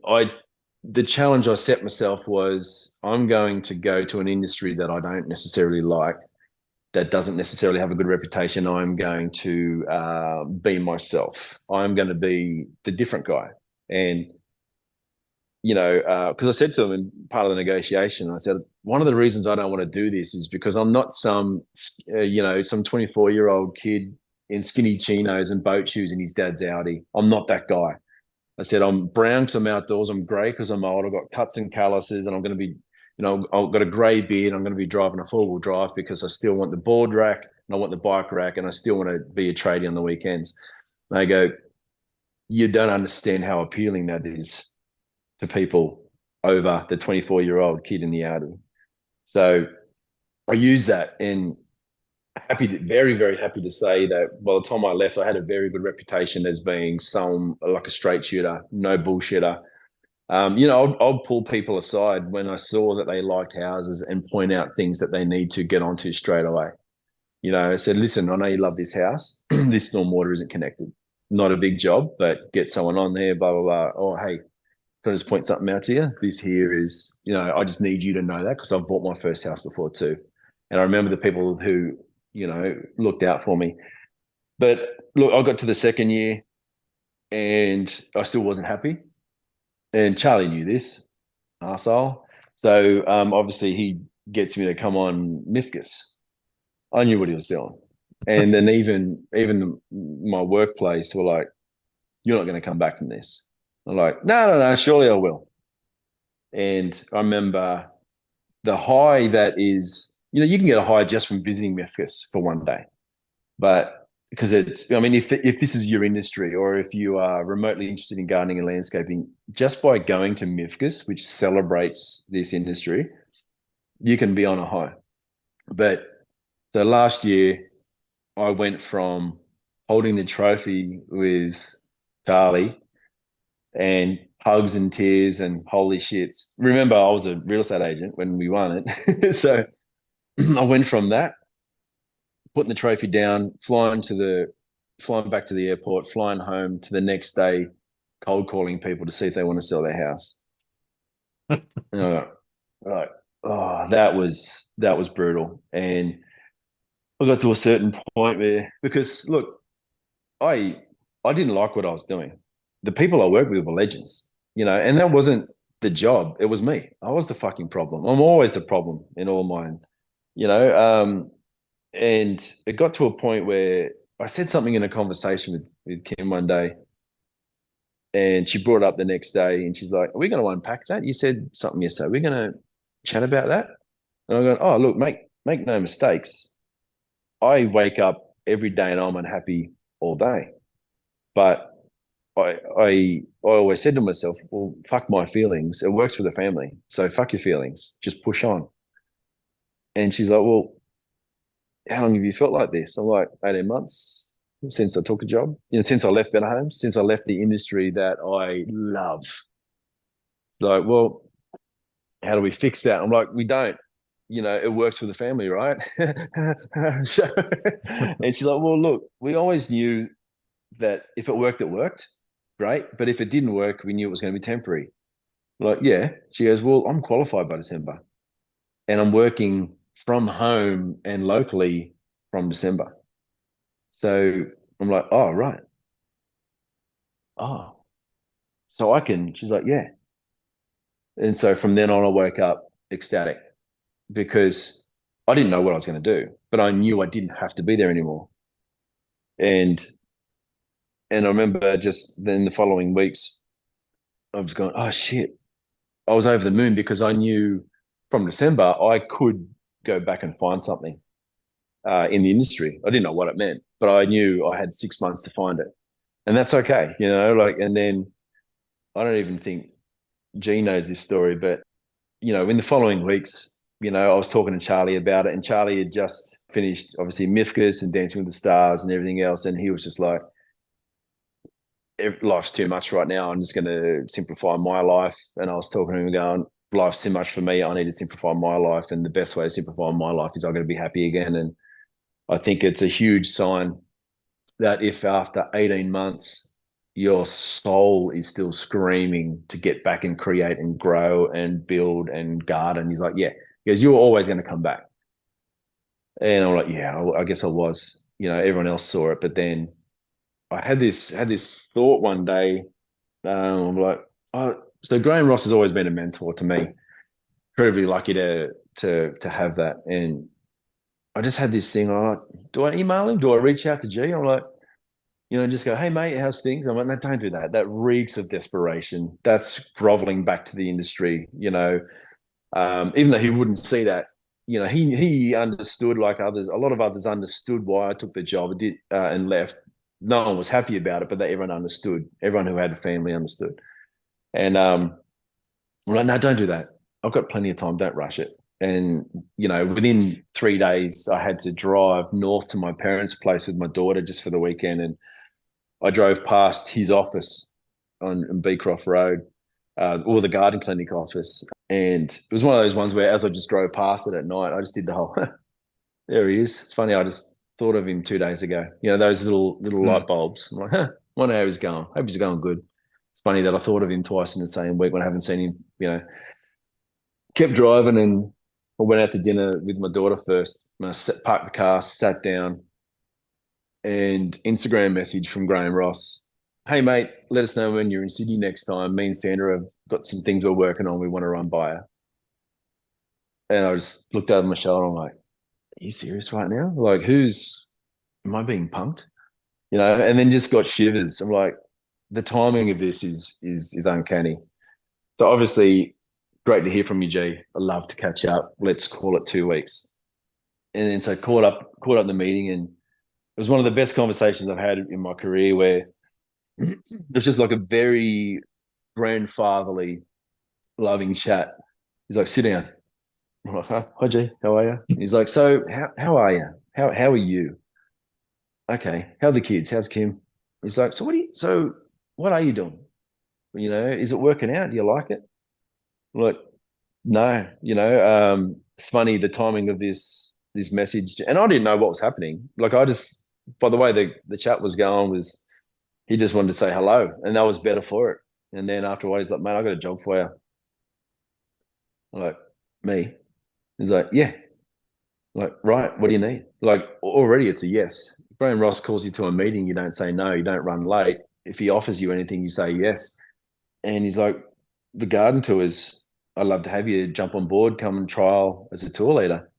the challenge I set myself was, I'm going to go to an industry that I don't necessarily like, that doesn't necessarily have a good reputation. I'm going to be myself. I'm going to be the different guy. And, because I said to them in part of the negotiation, I said, one of the reasons I don't want to do this is because I'm not some 24-year-old kid in skinny chinos and boat shoes in his dad's Audi. I'm not that guy. I said, I'm brown because I'm outdoors. I'm grey because I'm old. I've got cuts and calluses, and I'm going to be, I've got a grey beard. I'm going to be driving a four-wheel drive because I still want the board rack and I want the bike rack, and I still want to be a tradie on the weekends. And they go, you don't understand how appealing that is to people over the 24-year-old kid in the Audi. So I use that, and very, very happy to say that by the time I left, I had a very good reputation as being like a straight shooter, no bullshitter. I'd pull people aside when I saw that they liked houses and point out things that they need to get onto straight away. I said, listen, I know you love this house. This stormwater isn't connected. Not a big job, but get someone on there, blah, blah, blah. Oh, hey, can I just point something out to you? This here is, I just need you to know that because I've bought my first house before too. And I remember the people who, looked out for me. But look, I got to the second year and I still wasn't happy. And Charlie knew this, arsehole. So obviously he gets me to come on MIFGS. I knew what he was doing. And then even my workplace were like, you're not going to come back from this. I'm like, no, no, no, surely I will. And I remember the high that is, you can get a high just from visiting MIFGS for one day. But because if this is your industry, or if you are remotely interested in gardening and landscaping, just by going to MIFGS, which celebrates this industry, you can be on a high. But so last year, I went from holding the trophy with Charlie and hugs and tears and holy shits. Remember, I was a real estate agent when we won it. So I went from that, putting the trophy down, flying back to the airport, flying home to the next day, cold calling people to see if they want to sell their house. Right. Oh, that was brutal. And I got to a certain point where, because look, I I didn't like what I was doing. The people I worked with were legends, and that wasn't the job. It was me. I was the fucking problem. I'm always the problem in all mine, you know. And it got to a point where I said something in a conversation with Kim one day, and she brought it up the next day, and she's like, "Are we going to unpack that? You said something yesterday. We're going to chat about that." And I'm going, "Oh, look, make no mistakes. I wake up every day and I'm unhappy all day, but I always said to myself, well, fuck my feelings. It works for the family, so fuck your feelings. Just push on." And she's like, "Well, how long have you felt like this?" I'm like, 18 months since I took a job, since I left Better Homes, since I left the industry that I love. Like, well, how do we fix that? I'm like, we don't. It works for the family, right? So, and she's like, well, look, we always knew that if it worked, it worked. Great. But if it didn't work, we knew it was going to be temporary. I'm like, yeah. She goes, well, I'm qualified by December and I'm working from home and locally from December. So I'm like, oh, right. Oh, so I can. She's like, yeah. And so from then on, I woke up ecstatic because I didn't know what I was going to do, but I knew I didn't have to be there anymore. And I remember just then the following weeks, I was going, oh shit. I was over the moon because I knew from December I could go back and find something in the industry. I didn't know what it meant, but I knew I had 6 months to find it. And that's okay, like, and then I don't even think G knows this story, but, in the following weeks, I was talking to Charlie about it, and Charlie had just finished, obviously, Mifkus and Dancing with the Stars and everything else. And he was just like, life's too much right now. I'm just going to simplify my life. And I was talking to him going, life's too much for me. I need to simplify my life. And the best way to simplify my life is I'm going to be happy again. And I think it's a huge sign that if after 18 months, your soul is still screaming to get back and create and grow and build and garden, he's like, yeah, because you're always going to come back. And I'm like, yeah, I guess I was. Everyone else saw it, but then I had this thought one day. I'm like, oh, so Grahame Ross has always been a mentor to me. Incredibly lucky to have that. And I just had this thing. I'm like, do I email him? Do I reach out to G? I'm like, just go, hey mate, how's things? I'm like, no, don't do that. That reeks of desperation. That's groveling back to the industry. Even though he wouldn't see that. He understood, like others, a lot of others understood why I took the job, did and left. No one was happy about it, but everyone understood. Everyone who had a family understood. And I'm like, no, don't do that. I've got plenty of time. Don't rush it. And within 3 days, I had to drive north to my parents' place with my daughter just for the weekend, and I drove past his office on Beecroft Road, or the garden clinic office. And it was one of those ones where, as I just drove past it at night, I just did the whole, there he is. It's funny. I just thought of him 2 days ago. Those little Mm. light bulbs. I'm like, wonder how he's going. Hope he's going good. It's funny that I thought of him twice in the same week when I haven't seen him. Kept driving, and I went out to dinner with my daughter first. And I parked the car, sat down, and Instagram message from Grahame Ross. Hey mate, let us know when you're in Sydney next time. Me and Sandra have got some things we're working on. We want to run by her. And I just looked over my shoulder. I'm like, are you serious right now? Like, am I being punked? And then just got shivers. I'm like, the timing of this is uncanny. So obviously, great to hear from you, G. I love to catch up. Let's call it 2 weeks. And then so caught up the meeting, and it was one of the best conversations I've had in my career, where it was just like a very grandfatherly, loving chat. He's like, sit down. I'm like, hi G, how are you? He's like, so how are you? How are you? Okay, how are the kids? How's Kim? He's like, so what are you doing? Is it working out? Do you like it? I'm like, no, it's funny the timing of this message, and I didn't know what was happening. Like, I just, by the way the chat was going, was he just wanted to say hello, and that was better for it. And then after a while, he's like, "Man, I got a job for you." I'm like, me? He's like, "Yeah." I'm like, right? What do you need? Like, already it's a yes. Grahame Ross calls you to a meeting, you don't say no, you don't run late. If he offers you anything, you say yes. And he's like, the garden tours, I'd love to have you jump on board, come and trial as a tour leader.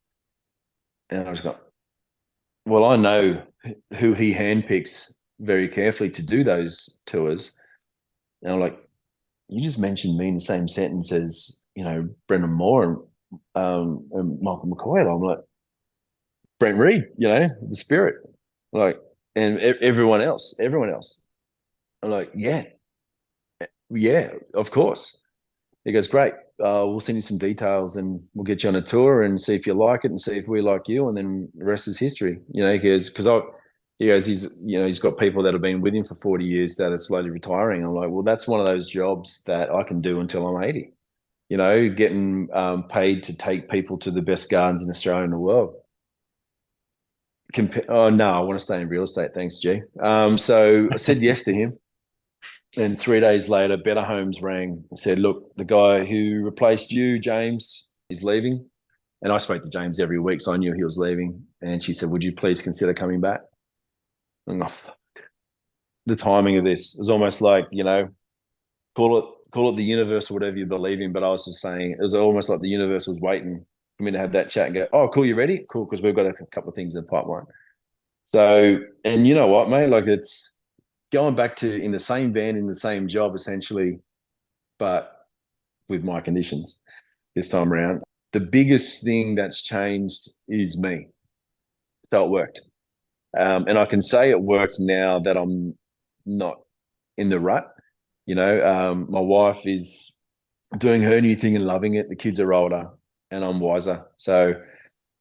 And I was like, well, I know who he handpicks very carefully to do those tours. And I'm like, you just mentioned me in the same sentence as, Brendan Moore and Michael McCoy. I'm like, Brent Reed, the spirit, like, and everyone else. I'm like, yeah, of course. He goes, great. We'll send you some details, and we'll get you on a tour and see if you like it and see if we like you, and then the rest is history. He goes, he's got people that have been with him for 40 years that are slowly retiring. I'm like, well, that's one of those jobs that I can do until I'm 80. Getting paid to take people to the best gardens in Australia and the world. Oh no, I want to stay in real estate. Thanks, G. So I said yes to him. And 3 days later, Better Homes rang and said, look, the guy who replaced you, James, is leaving. And I spoke to James every week, so I knew he was leaving. And she said, would you please consider coming back? And the timing of this was almost like, call it the universe or whatever you believe in. But I was just saying, it was almost like the universe was waiting for me to have that chat and go, oh, cool, you ready? Cool, because we've got a couple of things in the pipeline. So, and you know what, mate? Like it's going back to in the same van, in the same job, essentially, but with my conditions this time around. The biggest thing that's changed is me. So it worked. And I can say it worked now that I'm not in the rut. My wife is doing her new thing and loving it. The kids are older and I'm wiser. So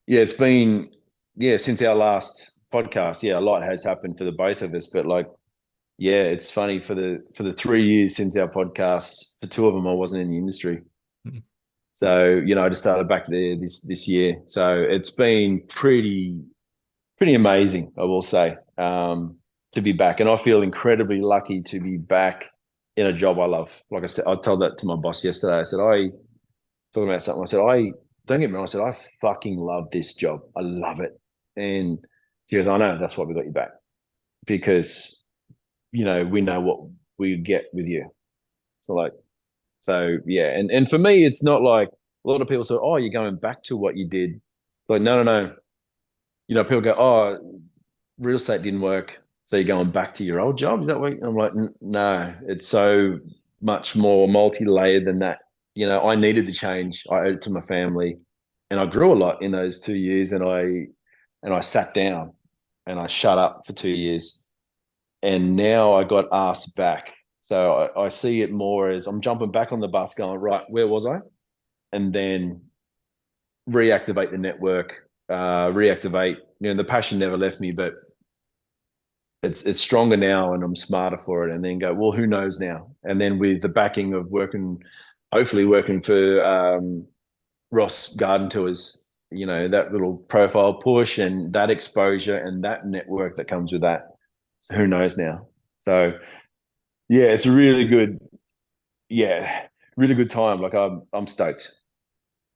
yeah, it's been since our last podcast. Yeah, a lot has happened for the both of us. But like, yeah, it's funny for the 3 years since our podcast, for two of them, I wasn't in the industry. Mhm. So I just started back there this year. So it's been pretty amazing, I will say, to be back. And I feel incredibly lucky to be back in a job I love. Like I said, I told that to my boss yesterday. I said, talking about something. I said, don't get me wrong. I said, I fucking love this job. I love it. And she goes, I know, that's why we got you back. Because, we know what we get with you. So yeah. And for me, it's not like a lot of people say, oh, you're going back to what you did. Like, no, no, no. People go, oh, real estate didn't work, so you're going back to your old job. Is that what I'm like? No, it's so much more multi-layered than that. I needed the change. I owed it to my family, and I grew a lot in those 2 years. And I sat down and I shut up for 2 years, and now I got asked back. So I see it more as I'm jumping back on the bus, going right. Where was I? And then reactivate the network. Reactivate. The passion never left me, but it's stronger now and I'm smarter for it. And then go, well, who knows now? And then with the backing of hopefully working for Ross Garden Tours, that little profile push and that exposure and that network that comes with that, who knows now? So yeah, it's a really good time. Like I'm stoked.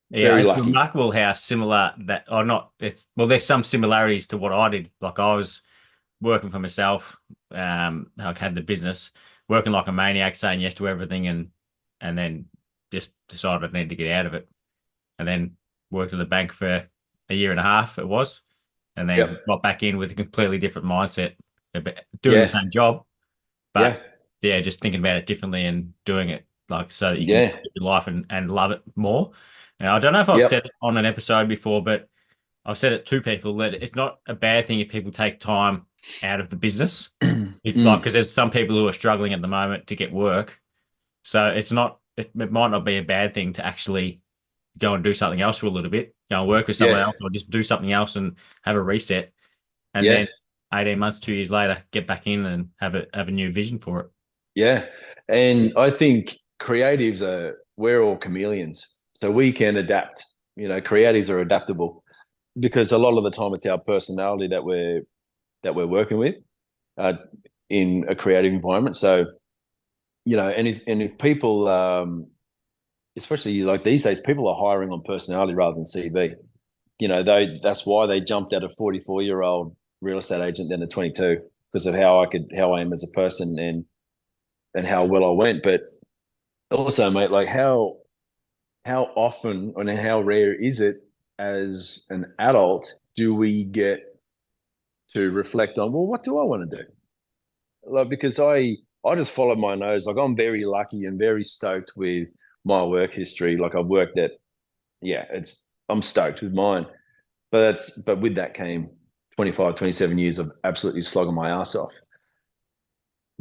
Yeah, Very it's lucky. remarkable how similar that, or not, it's, well, there's some similarities to what I did. Like I was working for myself, I had the business, working like a maniac, saying yes to everything, and then just decided I needed to get out of it. And then worked at the bank for a year and a half, it was, and then Yep. got back in with a completely different mindset, doing the Yeah. same job, but Yeah. yeah, just thinking about it differently and doing it like so that you can Yeah. live your life and love it more. Now, I don't know if I've said Yep. it on an episode before, but I've said it to people that it's not a bad thing if people take time out of the business. Like, Mm. because there's some people who are struggling at the moment to get work. So it might not be a bad thing to actually go and do something else for a little bit, go and work with someone Yeah. else or just do something else and have a reset. And Yeah. then 18 months, 2 years later, get back in and have a new vision for it. Yeah. And I think we're all chameleons. So we can adapt. Creatives are adaptable because a lot of the time it's our personality that we're working with uh, in a creative environment. So, and if people, especially like these days, people are hiring on personality rather than CV. That's why they jumped at a 44-year-old real estate agent than a 22 because of how I am as a person and how well I went. But also, mate, like how often and how rare is it as an adult do we get to reflect on, well, what do I want to do? Like, because I just followed my nose. Like, I'm very lucky and very stoked with my work history. Like, I've worked at, yeah, I'm stoked with mine. But with that came 25, 27 years of absolutely slogging my ass off.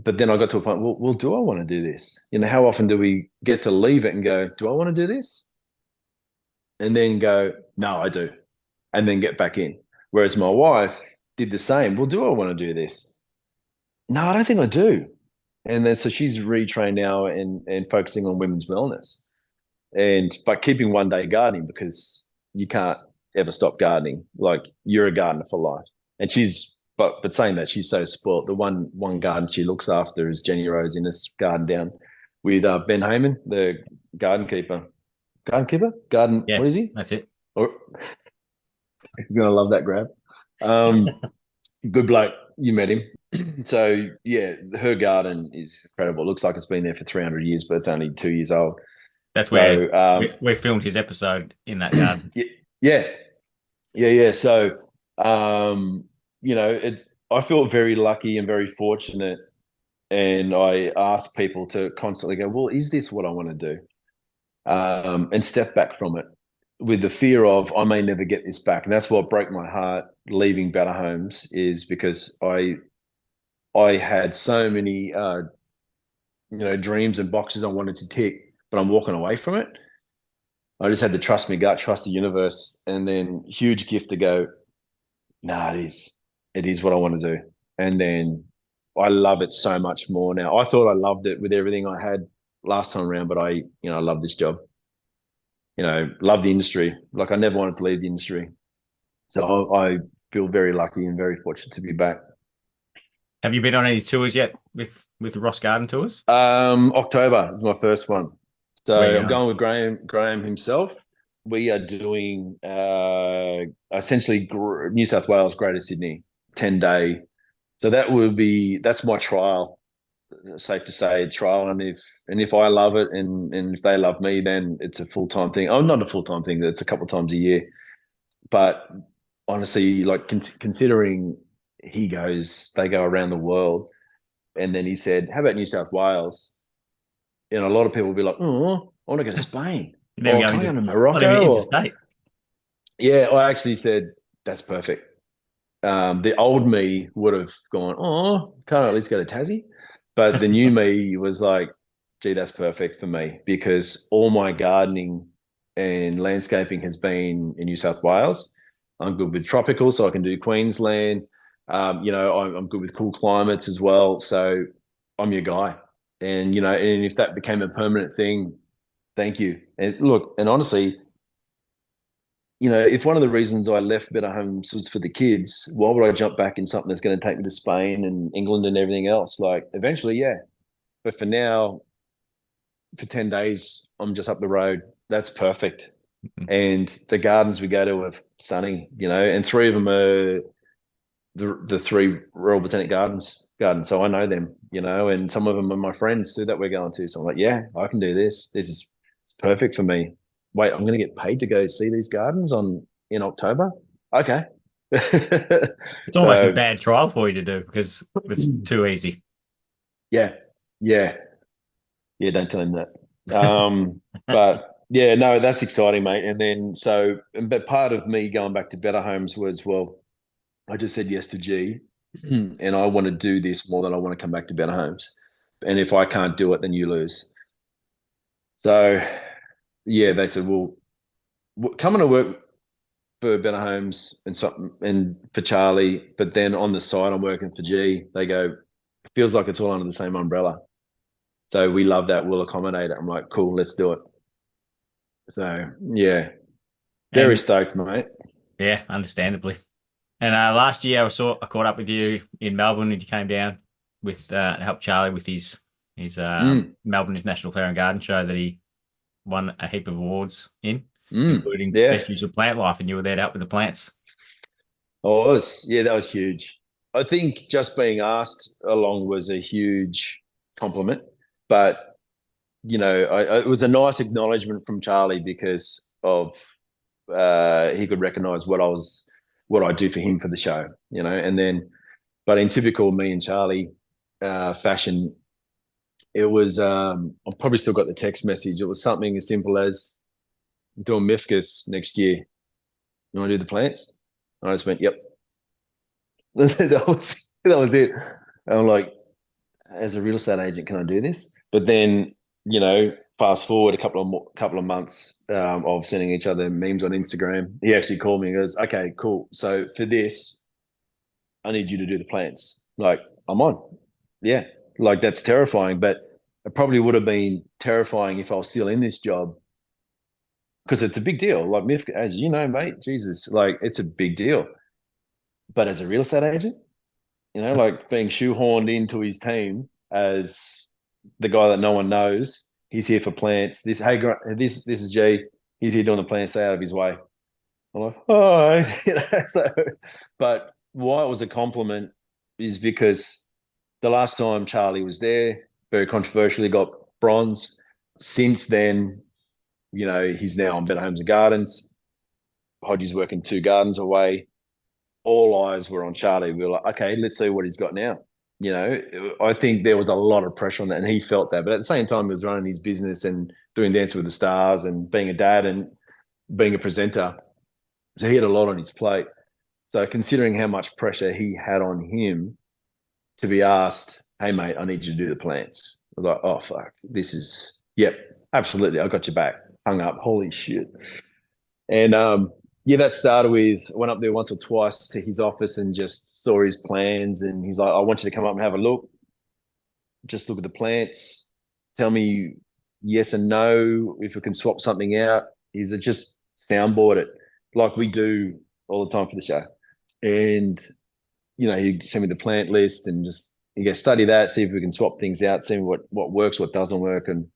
But then I got to a point, well, do I want to do this? How often do we get to leave it and go, do I want to do this? And then go, no, I do. And then get back in. Whereas my wife did the same. Well, do I want to do this? No, I don't think I do. And then so she's retrained now and focusing on women's wellness but keeping one day gardening because you can't ever stop gardening. Like you're a gardener for life. And but saying that she's so spoilt. The one garden she looks after is Jenny Rose in this garden down with Ben Heyman, the garden keeper. Garden keeper? Yeah, What is he? that's it. Or he's gonna love that grab. Um, Good bloke. You met him. So yeah, her garden is incredible. It looks like it's been there for 300 years, but it's only 2 years old. That's where So we filmed his episode in that garden. yeah, Yeah, yeah. So, um, I feel very lucky and very fortunate, and I ask people to constantly go, "Well, is this what I want to do?" And step back from it with the fear of I may never get this back, and that's what broke my heart leaving Better Homes is because I had so many dreams and boxes I wanted to tick, but I'm walking away from it. I just had to trust my gut, trust the universe, and then huge gift to go, nah, it is what I want to do. And then I love it so much more now. I thought I loved it with everything I had last time around, but I love this job. Love the industry. Like I never wanted to leave the industry. So I feel very lucky and very fortunate to be back. Have you been on any tours yet with the Ross Garden tours? October is my first one. Where you So I'm going? going with Grahame himself. We are doing essentially New South Wales, Greater Sydney, 10-day. So that's my trial. Safe to say, trial, and if I love it and if they love me, then it's a full time thing. Oh, not a full time thing. It's a couple of times a year. But honestly, like considering they go around the world, and then he said, "How about New South Wales?" A lot of people will be like, "Oh, I want to go to Spain, You never or go can I go into to not even Morocco?" Or interstate. yeah, I actually said that's perfect. The old me would have gone, "Oh, can't I at least go to Tassie?" But the new me was like, "Gee, that's perfect for me because all my gardening and landscaping has been in New South Wales. I'm good with tropical, so I can do Queensland. I'm good with cool climates as well. So I'm your guy. And if that became a permanent thing, thank you. And look, and honestly, if one of the reasons I left Better Homes was for the kids, why would I jump back in something that's going to take me to Spain and England and everything else? Like eventually, yeah. But for now, for 10 days, I'm just up the road. That's perfect. And the gardens we go to are stunning, and three of them are the three Royal Botanic Gardens. So I know them, and some of them are my friends too that we're going to. So I'm like, yeah, I can do this. This is it's perfect for me. Wait, I'm going to get paid to go see these gardens in October. Okay. It's almost a So bad trial for you to do because it's too easy. yeah, yeah, yeah. Don't tell him that. But yeah, no, that's exciting, mate. And then but part of me going back to Better Homes was, well, I just said yes to G, and I want to do this more than I want to come back to Better Homes. And if I can't do it, then you lose. So yeah, they said, well, come on to work for Better Homes and something, and for Charlie, but then on the side, I'm working for G. They go, feels like it's all under the same umbrella. So we love that. We'll accommodate it. I'm like, cool, let's do it. So yeah, very And stoked, mate. yeah, understandably. And last year I caught up with you in Melbourne and you came down with to help Charlie with his Mm, Melbourne International Flower and Garden Show that he won a heap of awards in, including yeah. Best Use of Plant Life, and you were there to help with the plants. Oh, yeah, that was huge. I think just being asked along was a huge compliment, but it was a nice acknowledgement from Charlie because of he could recognize what I do for him for the show, and then, but in typical me and Charlie fashion, it was I've probably still got the text message. It was something as simple as doing Mifkas next year. You want to do the plants? And I just went, yep. that was it. And I'm like, as a real estate agent, can I do this? But then, fast forward a couple of months of sending each other memes on Instagram. He actually called me and goes, "Okay, cool. So for this, I need you to do the plants." Like, I'm on. Yeah, like that's terrifying, but it probably would have been terrifying if I was still in this job because it's a big deal. Like Mif, as you know, mate, Jesus, like it's a big deal. But as a real estate agent, like being shoehorned into his team as the guy that no one knows. He's here for plants. This is Jay. He's here doing the plants. Stay out of his way. I'm like, oh, So, but why it was a compliment is because the last time Charlie was there, very controversially got bronze. Since then, he's now on Better Homes and Gardens. Hodgie's working 2 gardens away. All eyes were on Charlie. We were like, okay, let's see what he's got now. You know, I think there was a lot of pressure on that, and he felt that. But at the same time, he was running his business and doing Dancing with the Stars and being a dad and being a presenter. So he had a lot on his plate. So considering how much pressure he had on him to be asked, hey, mate, I need you to do the plants. I was like, oh, fuck, this is, yep, absolutely. I got your back. Hung up. Holy shit. And yeah, that started with, I went up there once or twice to his office and just saw his plans. And he's like, I want you to come up and have a look. Just look at the plants. Tell me yes and no if we can swap something out. Is it just soundboard it like we do all the time for the show? And he sent me the plant list and just you go study that, see if we can swap things out, see what works, what doesn't work, and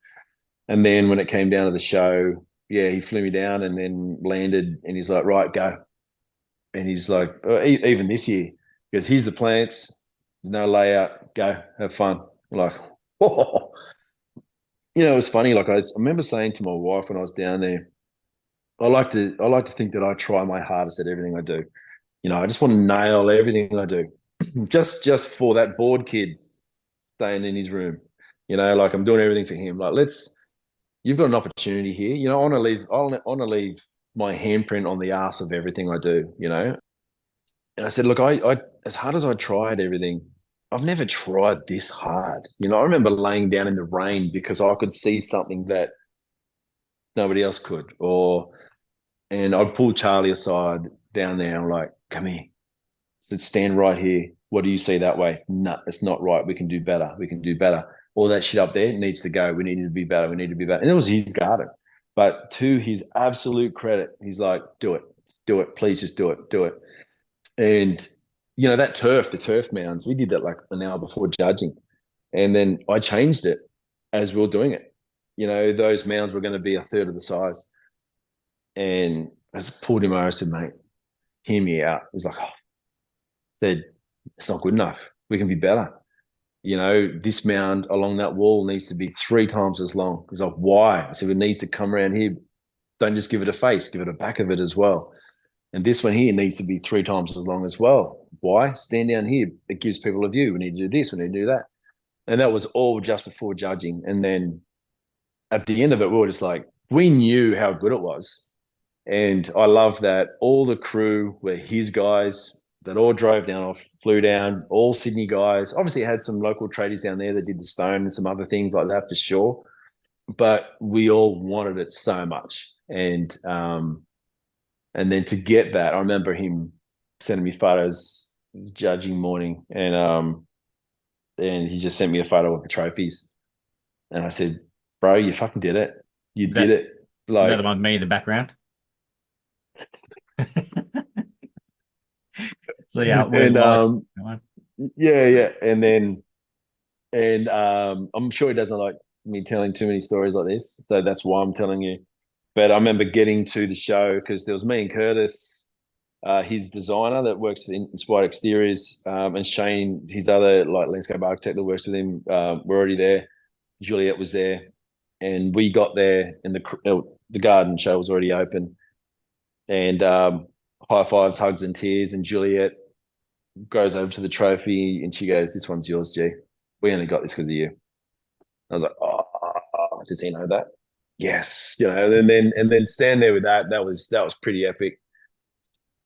then when it came down to the show, yeah, he flew me down and then landed, and he's like, right, go. And he's like, even this year, he goes, here's the plants, no layout, go, have fun. I'm like, oh. It was funny. Like I remember saying to my wife when I was down there, I like to think that I try my hardest at everything I do. I just want to nail everything I do. just for that bored kid staying in his room. Like I'm doing everything for him. Like you've got an opportunity here. I want to leave my handprint on the ass of everything I do. And I said, look, I as hard as I tried everything, I've never tried this hard. I remember laying down in the rain because I could see something that nobody else could. And I'd pull Charlie aside down there. I'm like, come here. I said, stand right here. What do you see that way? No, it's not right. We can do better. We can do better. All that shit up there needs to go. We need to be better. We need to be better. And it was his garden. But to his absolute credit, he's like, do it. Do it. Please just do it. Do it. And, that the turf mounds, we did that like an hour before judging. And then I changed it as we were doing it. Those mounds were going to be a third of the size. And I just pulled him over and said, mate, hear me out. He's like, oh, said, it's not good enough. We can be better. This mound along that wall needs to be 3 times as long. He's like, why? I said, it needs to come around here. Don't just give it a face, give it a back of it as well. And this one here needs to be 3 times as long as well. Why? Stand down here. It gives people a view. We need to do this. We need to do that. And that was all just before judging. And then at the end of it, we were just like, we knew how good it was. And I love that all the crew were his guys that all drove down or flew down, all Sydney guys. Obviously, it had some local tradies down there that did the stone and some other things like that for sure. But we all wanted it so much. And then to get that, I remember him sending me photos judging morning, and he just sent me a photo of the trophies, and I said, "Bro, you fucking did it. You did it." Is that the one with me in the background? So yeah, and yeah, and I'm sure he doesn't like me telling too many stories like this, so that's why I'm telling you. But I remember getting to the show because there was me and Curtis, his designer that works for Inspired Exteriors, and Shane, his other like landscape architect that works with him, were already there. Juliet was there, and we got there, and the garden show was already open, and high fives, hugs, and tears. And Juliet goes over to the trophy, and she goes, "This one's yours, G. We only got this because of you." I was like, "Oh, does he know that?" Yes, and then stand there with that. That was pretty epic.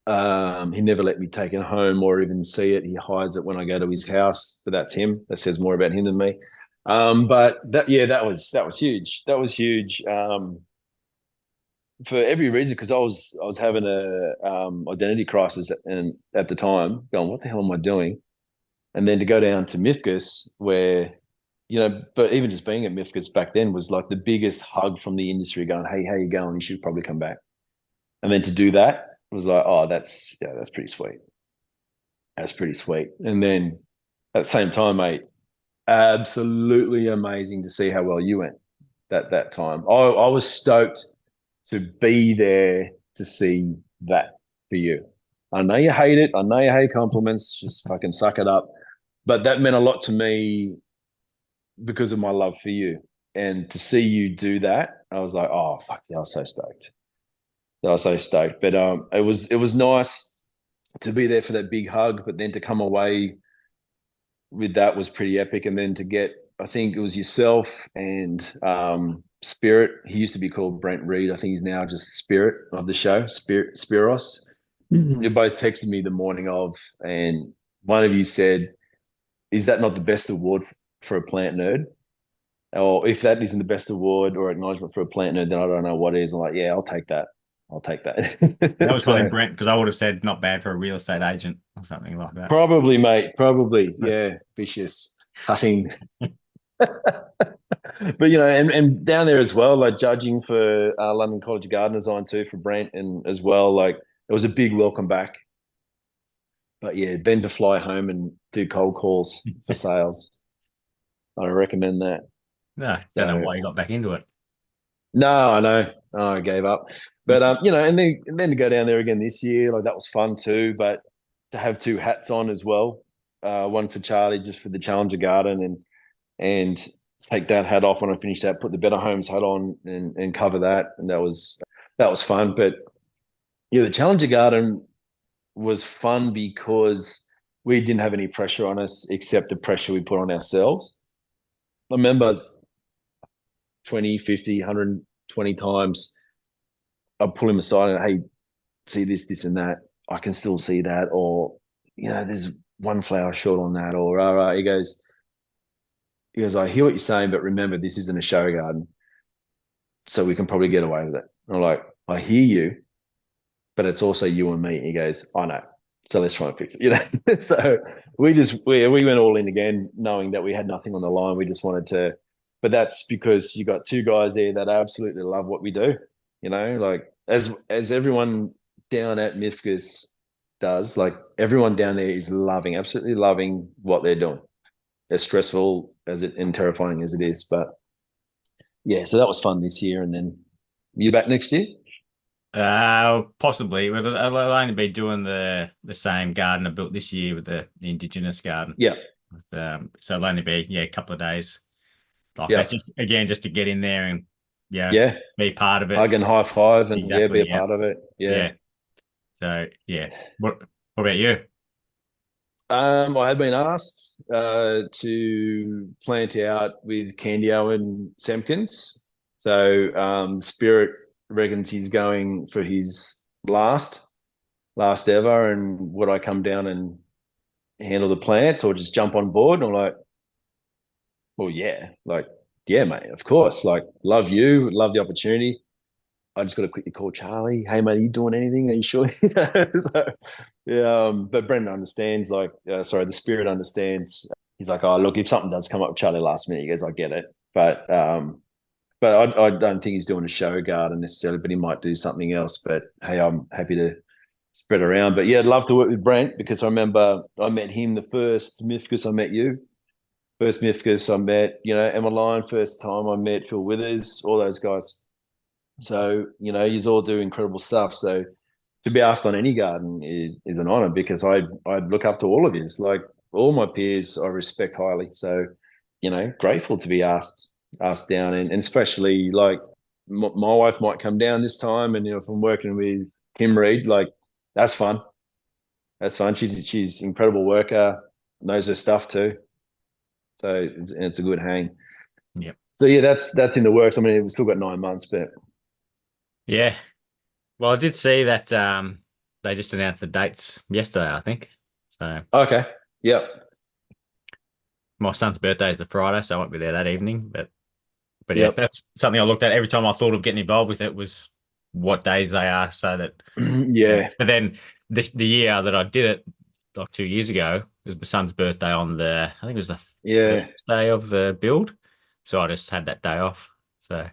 He never let me take it home or even see it. He hides it when I go to his house, but that's him. That says more about him than me. But that was huge. That was huge. For every reason, because I was having a identity crisis and at the time, going, what the hell am I doing? And then to go down to Mifkus, where but even just being at Mifkus back then was like the biggest hug from the industry, going, hey, how you going? You should probably come back. And then to do that was like, oh, that's pretty sweet. That's pretty sweet. And then at the same time, mate, absolutely amazing to see how well you went that time. I was stoked to be there to see that for you. I know you hate it. I know you hate compliments. Just fucking suck it up. But that meant a lot to me because of my love for you. And to see you do that, I was like, oh, fuck yeah, I was so stoked. I was so stoked. But it was nice to be there for that big hug, but then to come away with that was pretty epic. And then to get, I think it was yourself and Spirit. He used to be called Brent Reed. I think he's now just Spirit of the show, Spiros. You both texted me the morning of, and one of you said, "Is that not the best award for a plant nerd?" Or if that isn't the best award or acknowledgement for a plant nerd, then I don't know what is. I'm like, yeah, I'll take that. I'll take That that. was probably So Brent, because I would have said not bad for a real estate agent or something like that. probably, mate, probably, yeah, vicious cutting. But and down there as well, like judging for London College of Garden Design too for Brent, and as well, like it was a big welcome back. But yeah, then to fly home and do cold calls for sales, I recommend that. No, don't know So why you got back into it. no, I know. Oh, I gave up. But and then to go down there again this year, like that was fun too. But to have two hats on as well, one for Charlie just for the Challenger Garden, and take that hat off when I finish that, put the Better Homes hat on and cover that, and that was fun. But yeah, the Challenger Garden was fun because we didn't have any pressure on us except the pressure we put on ourselves. I remember 20, 50, 120 times I'd pull him aside and, hey, see this, and that. I can still see that. Or, there's one flower short on that. Or, he goes, I hear what you're saying, but remember, this isn't a show garden. So we can probably get away with it. And I'm like, I hear you, but it's also you and me. He goes, I know. So let's try and fix it. So we went all in again, knowing that we had nothing on the line. We just wanted to, but that's because you got two guys there that absolutely love what we do. Like as everyone down at Mifkus does, like everyone down there is absolutely loving what they're doing. As stressful as it and terrifying as it is, but yeah, so that was fun this year. And then you back next year? Possibly. I'll only be doing the same garden I built this year with the Indigenous garden. Yeah, So it'll only be a couple of days like yeah, that. Just to get in there and yeah. be part of it. Hug and high five, and yeah, be Exactly. a Yeah. part of it. Yeah. Yeah. So yeah. What about you? I had been asked to plant out with Candio and Semkins. So Spirit reckons he's going for his last ever, and would I come down and handle the plants or just jump on board? And I'm like, well, yeah, like, yeah, mate, of course. Like, love you, love the opportunity. I just got to quickly call Charlie. Hey, mate, are you doing anything? Are you sure? So, yeah, but Brendan understands. Like, sorry, the Spirit understands. He's like, oh, look, if something does come up with Charlie last minute, he goes, I get it. But I don't think he's doing a show garden necessarily, but he might do something else. But hey, I'm happy to spread around. But yeah, I'd love to work with Brent because I remember I met him the first Mifkus I met you. First Mifkus I met, Emma Lyon. First time I met Phil Withers, all those guys. So, you all do incredible stuff. So to be asked on any garden is an honor because I look up to all of yous. Like all my peers I respect highly. So, grateful to be asked down and especially like my wife might come down this time and if I'm working with Kim Reed, like that's fun. That's fun. She's incredible worker, knows her stuff too. So it's a good hang. Yep. So yeah, that's in the works. I mean, we've still got 9 months, but Yeah. Well, I did see that they just announced the dates yesterday, I think. So okay. Yep. my son's birthday is the Friday, so I won't be there that evening. But yeah, Yep. that's something I looked at every time I thought of getting involved with it was what days they are, so that Yeah. But then the year that I did it, like 2 years ago, it was my son's birthday on I think it was the Yeah. Thursday of the build, so I just had that day off. So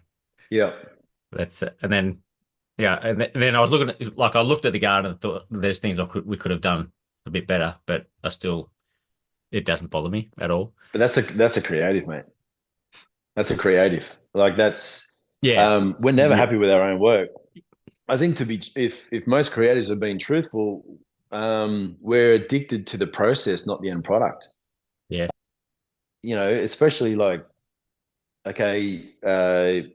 Yep. that's it. And then then I was looking at I looked at the garden and thought there's things we could have done a bit better, but it doesn't bother me at all. But that's a creative, mate. That's a creative. Like that's Yeah, we're never yeah, happy with our own work. I think to be if most creatives are being truthful, we're addicted to the process, not the end product. yeah, Especially like, okay,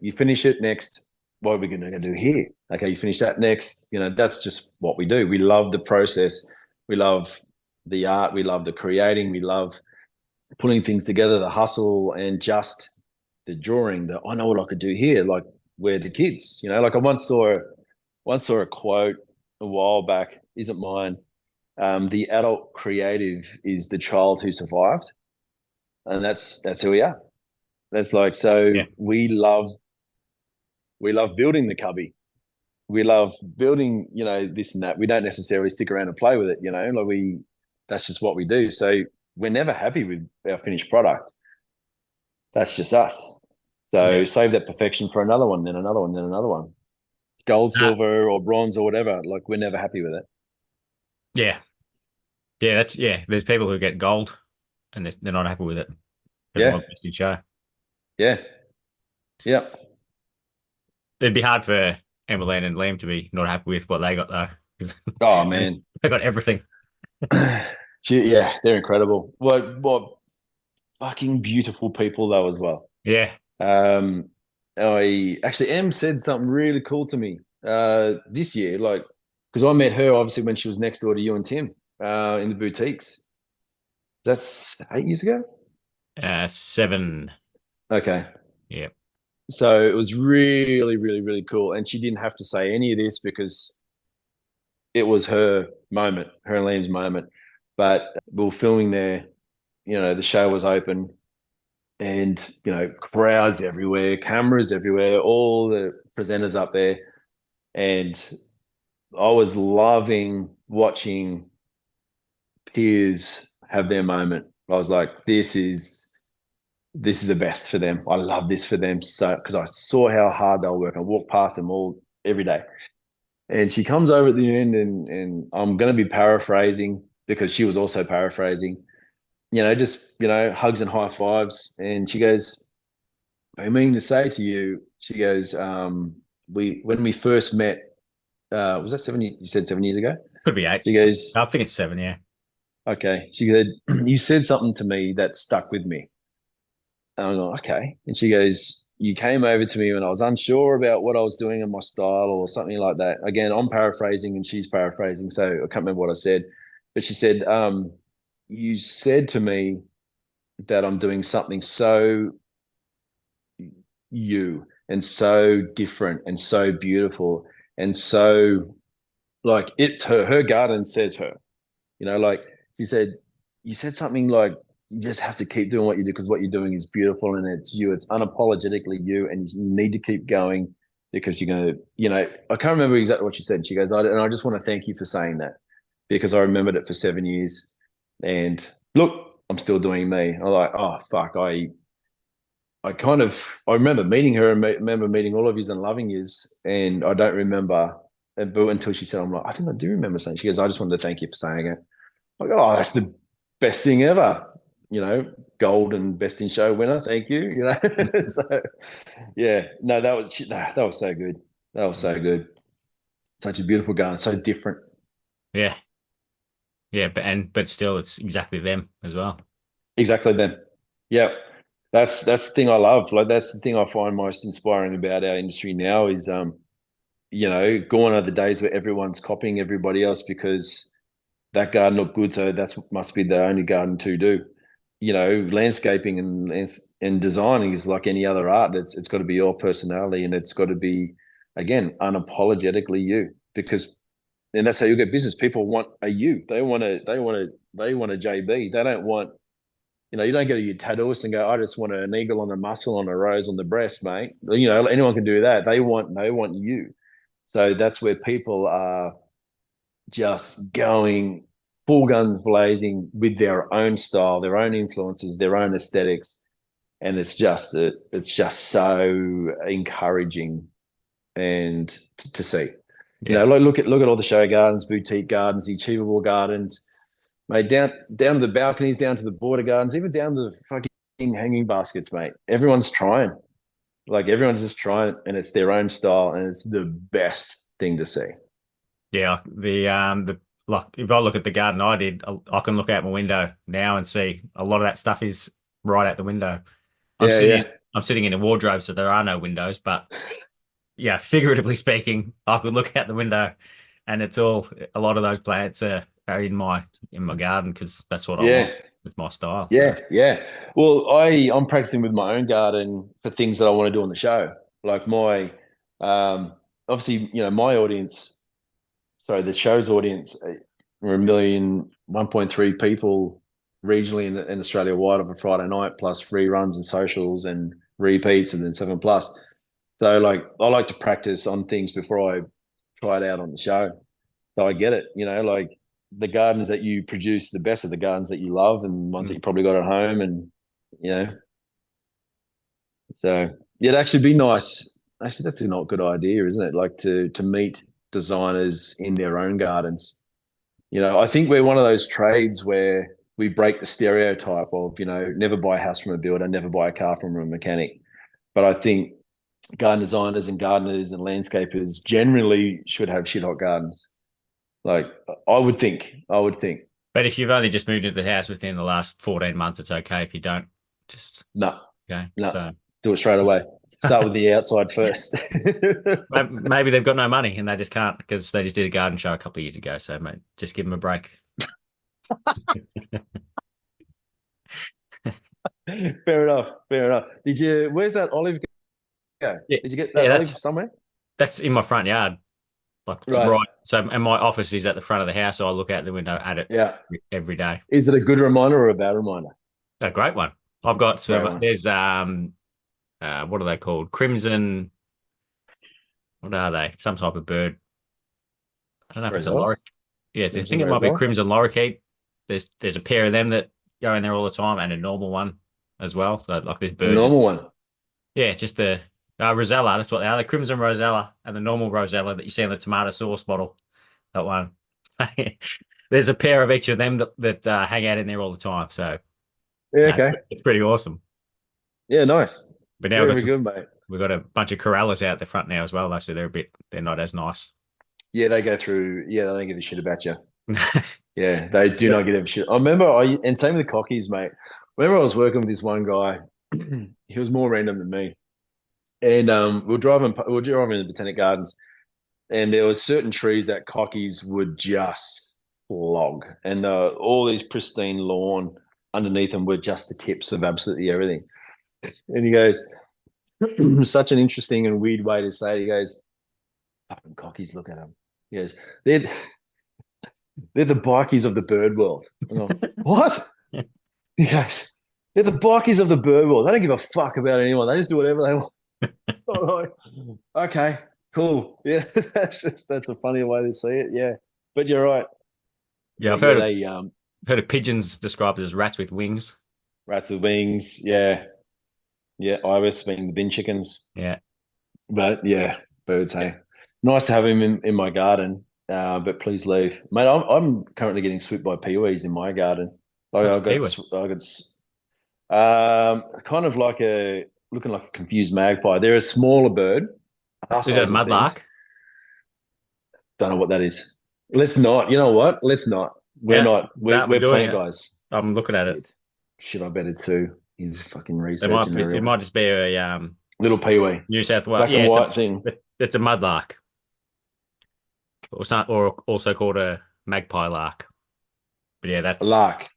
you finish it next. what are we going to do here? Okay, you finish that next. That's just what we do. We love the process. We love the art. We love the creating. We love putting things together, the hustle, and just the drawing. I know what I could do here. Like we're the kids. Like I once saw a quote a while back. Isn't mine. The adult creative is the child who survived, and that's who we are. That's like so. Yeah. We love building the cubby. We love building, this and that. We don't necessarily stick around and play with it, like that's just what we do. So we're never happy with our finished product. That's just us. Yeah. So save that perfection for another one, then another one, then another one. Gold, Uh, silver, or bronze, or whatever. Like we're never happy with it. yeah. Yeah. There's people who get gold and they're not happy with it. That's Yeah, what best in show. yeah, yeah. It'd be hard for Emmeline and Liam to be not happy with what they got though, because Oh man, they got everything. yeah, they're incredible. What fucking beautiful people though as well. Yeah. Um, I actually Em said something really cool to me this year, like because I met her obviously when she was next door to you and Tim in the boutiques. That's 8 years ago. 7. Okay, Yeah. so it was really, really, really cool, and she didn't have to say any of this because it was her moment, her and Liam's moment. But we were filming there. The show was open, and crowds everywhere, cameras everywhere, all the presenters up there, and I was loving watching peers have their moment. I was like, this is the best for them. I love this for them so because I saw how hard they'll work. I walk past them all every day. And she comes over at the end, and I'm going to be paraphrasing because she was also paraphrasing, just, hugs and high fives. And she goes, I mean to say to you, she goes, when we first met, was that 7 years? You said 7 years ago? Could be 8. She goes, I think it's 7, yeah. okay. She said, you said something to me that stuck with me. And I go, okay. And she goes, you came over to me when I was unsure about what I was doing in my style or something like that. Again, I'm paraphrasing and she's paraphrasing, so I can't remember what I said. But she said, you said to me that I'm doing something so you and so different and so beautiful and so like it's her garden says her. Like she said, you said something like you just have to keep doing what you do because what you're doing is beautiful and it's you. It's unapologetically you, and you need to keep going because you're gonna, I can't remember exactly what she said. She goes, and I just want to thank you for saying that because I remembered it for 7 years. And look, I'm still doing me. I'm like, oh fuck, I remember meeting her and remember meeting all of yous and loving yous, and I don't remember. But until she said, I'm like, I think I do remember saying. She goes, I just wanted to thank you for saying it. Like, oh, that's the best thing ever. Gold and best in show winner. Thank you. So yeah, no, that was so good. That was so good. Such a beautiful garden, so different. Yeah. Yeah, but still it's exactly them as well. Exactly then. Yeah. That's the thing I love. Like that's the thing I find most inspiring about our industry now is gone are the days where everyone's copying everybody else because that garden looked good, so that must be the only garden to do. Landscaping and designing is like any other art. It's got to be your personality, and it's got to be, again, unapologetically you. Because, and that's how you get business. People want a you. They want a JB. They don't want. You don't go to your tattooist and go, I just want an eagle on the muscle, on a rose on the breast, mate. Anyone can do that. They want you. So that's where people are just going full guns blazing with their own style, their own influences, their own aesthetics, and it's just so encouraging and to see. Yeah. Look at all the show gardens, boutique gardens, the achievable gardens, mate. Down to the balconies, down to the border gardens, even down to the fucking hanging baskets, mate. Everyone's trying. Like everyone's just trying, and it's their own style, and it's the best thing to see. Yeah, the like if I look at the garden I did, I can look out my window now and see a lot of that stuff is right out the window. I'm Yeah, sitting yeah. I'm sitting in a wardrobe, so there are no windows, but yeah, figuratively speaking, I could look out the window and it's all a lot of those plants are in my garden because that's what I Yeah, want with my style. So yeah. Well, I'm practicing with my own garden for things that I want to do on the show. Like my obviously, my audience, sorry, the show's audience, we're 1.3 people regionally in Australia wide on a Friday night, plus reruns and socials and repeats, and then 7 plus. So like I like to practice on things before I try it out on the show. So I get it, like the gardens that you produce, the best of the gardens that you love, and ones that you probably got at home, and you know, so yeah, it'd actually be nice. Actually, that's a not good idea, isn't it? Like to meet designers in their own gardens. I think we're one of those trades where we break the stereotype of, never buy a house from a builder, never buy a car from a mechanic. But I think garden designers and gardeners and landscapers generally should have shit hot gardens. Like I would think. but if you've only just moved into the house within the last 14 months, it's okay if you don't. Just No, okay. no, So do it straight away. Start with the outside first. maybe they've got no money and they just can't because they just did a garden show a couple of years ago. So mate, just give them a break. Fair enough. Fair enough. Where's that olive go? Yeah, Did you get yeah, that olive somewhere? that's in my front yard. Like it's Right. right. So and my office is at the front of the house, so I look out the window at it Yeah. every day. Is it a good reminder or a bad reminder? A great one. I've got Great some. one. There's what are they called? Crimson. What are they? Some type of bird. I don't know if it's a lorikeet. Rosellas? Yeah, I Crimson think it might be a Rosella? crimson lorikeet. There's a pair of them that go in there all the time, and a normal one as well. So like this A birds. normal one. Yeah, just the Rosella. That's what they are. The crimson Rosella and the normal Rosella that you see in the tomato sauce bottle. That one. There's a pair of each of them that hang out in there all the time. So Yeah, no, okay. it's pretty awesome. Yeah, nice. But now Very good, mate. we've got a bunch of corellas out the front now as well, though. So they're not as nice. Yeah, they go through. Yeah, they don't give a shit about you. Yeah, they do not give a shit. I remember, and same with the cockies, mate. Whenever I was working with this one guy, he was more random than me, and we were driving in the Botanic Gardens, and there was certain trees that cockies would just flog, and all these pristine lawn underneath them were just the tips of absolutely everything. And he goes, such an interesting and weird way to say it. He goes, fucking cockies, look at them. He goes, they're they're the bikies of the bird world. I'm like, what? He goes, they're the bikies of the bird world. They don't give a fuck about anyone. They just do whatever they want. I'm like, okay, cool. Yeah, that's a funny way to see it. Yeah, but you're right. Yeah, But yeah, they heard of pigeons described as rats with wings. rats with wings. Yeah, yeah. Ibis being the bin chickens. Yeah. But yeah, birds. Hey, nice to have him in my garden. But please leave, mate. I'm currently getting swooped by peewees in my garden. Like What's I a got kiwi? I got kind of like looking like a confused magpie. They're a smaller bird, Is it a assholes and things. mudlark? Don't know what that is. Let's not. You know what? Let's not. We're Yeah, not. that we're We're doing plant it. guys. I'm looking at it. Shit, I better too. He's fucking It researching might the be. It real might just be a little peewee, New South Wales. black Yeah, and white thing. it's a mudlark, or also called a magpie lark. But yeah, A lark.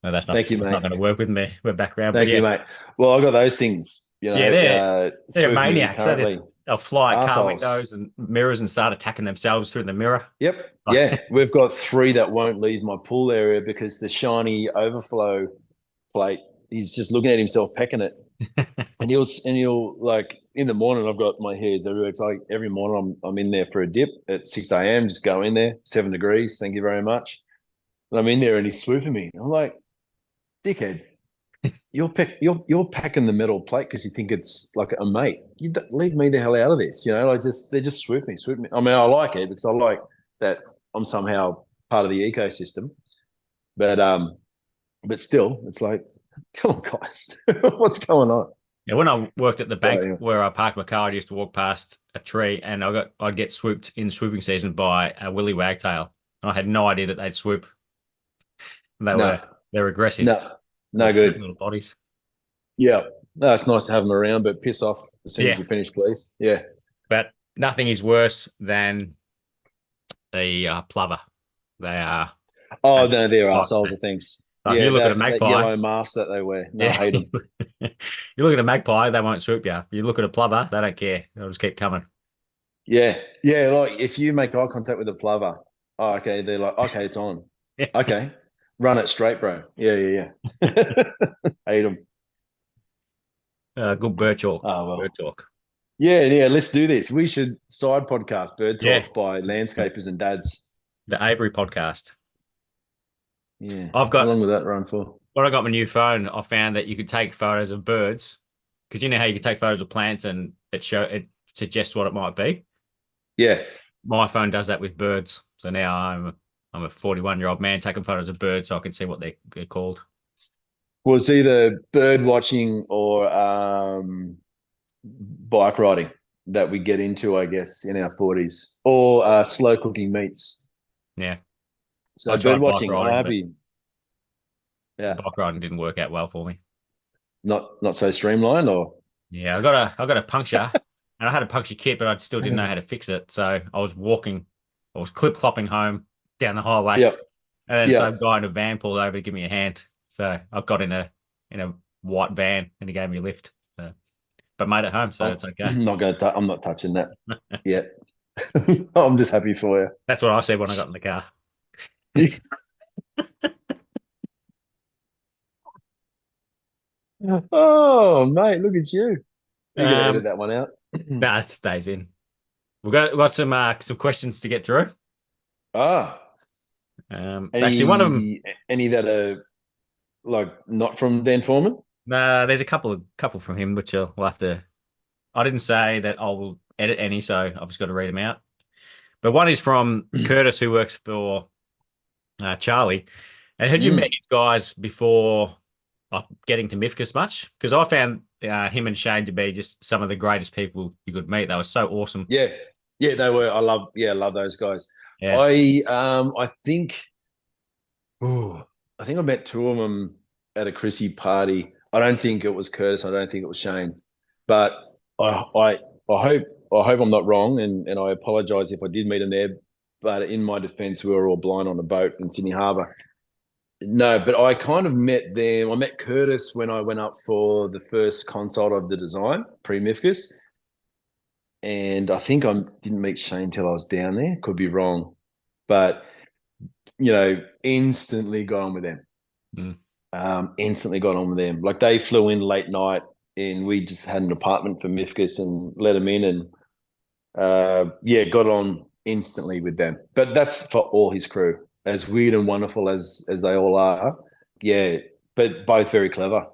no, Thank you, that's mate. not going to work with me. We're background. But Thank you, yeah, mate. Well, I got those things. yeah, they're Swooping me maniacs. currently. They'll fly at car Assholes. windows and mirrors and start attacking themselves through the mirror. Yep. Yeah. We've got three that won't leave my pool area because the shiny overflow plate, he's just looking at himself pecking it. And he'll like in the morning I've got my hairs everywhere. It's like every morning I'm in there for a dip at 6 a.m. Just go in there, 7 degrees. Thank you very much. And I'm in there and he's swooping me. I'm like, dickhead, you're packing the metal plate because you think it's like a mate. You leave me the hell out of this. Like they just swoop me. I mean, I like it because I like that I'm somehow part of the ecosystem. But still, it's like, come on, guys, what's going on? Yeah, when I worked at the So, bank anyway. where I parked my car, I used to walk past a tree and I'd get swooped in swooping season by a willy wagtail. And I had no idea that they'd swoop. No, They're aggressive. no, no Little fat good. little bodies. Yeah, no, it's nice to have them around, but piss off as soon as Yeah. you finish, please. Yeah, But nothing is worse than the plover. They are Oh no, absolute they're assholes of psychopaths. things. Like you Yeah, look at a that magpie, yellow mask that they wear. No, I yeah. hate them. You look at a magpie, they won't swoop you. If you look at a plover, they don't care. They'll just keep coming. Yeah, yeah. Like if you make eye contact with a plover, oh, okay, they're like, okay, it's on. Okay, run it straight, bro. Yeah, yeah, yeah. Hate them. Good bird talk. Oh Bird well. talk. Yeah, yeah. Let's do this. We should side podcast bird Yeah. talk by landscapers and dads. The Avery podcast. Yeah. I've How got long will that run for? when I got my new phone, I found that you could take photos of birds because you know how you can take photos of plants and it suggests what it might be. Yeah. My phone does that with birds. So now I'm a 41-year-old man taking photos of birds so I can see what they're called. Well, it's either bird watching or bike riding that we get into, I guess, in our 40s, or slow cooking meats. Yeah. I So bird tried bike watching, I'm riding, but happy. Yeah, bike riding didn't work out well for me. not so streamlined, or Yeah, I got a puncture and I had a puncture kit, but I still didn't know how to fix it. So I was clip clopping home down the highway, yep, and then some yep. guy in a van pulled over to give me a hand. So I got in a white van and he gave me a lift. So, but made it home, so I'm it's okay. not going to. I'm not touching that yet. I'm just happy for That's what I said when I got in the car. you. Oh, mate, look at you. You're going to edit Um, that one out. no, it stays in. We've got some questions to get through. Ah, Actually, one of them. any that are like not from Dan Foreman? There's a couple from him, which we'll have to. I didn't say that I will edit any, so I've just got to read them out. But one is from Curtis, who works for Charlie. And had you met Mm. these guys before getting to Mifkas much? Because I found him and Shane to be just some of the greatest people you could meet. They were so awesome. Yeah, yeah, they were. I love those guys. Yeah, I think, oh, I think I met two of them at a Chrissy party. I don't think it was Curtis. I don't think it was Shane, but I, I, I hope I'm not wrong, and I apologize if I did meet them there. But in my defence, we were all blind on a boat in Sydney Harbour. No, but I kind of met them. I met Curtis when I went up for the first consult of the design pre-Mifkas. And I think I didn't meet Shane till I was down there. Could be wrong, but instantly got on with them. mm, Instantly got on with them. Like they flew in late night, and we just had an apartment for Mifkas and let them in, and yeah, got on instantly with them. But that's for all his crew, as weird and wonderful as they all are. Yeah, but both very clever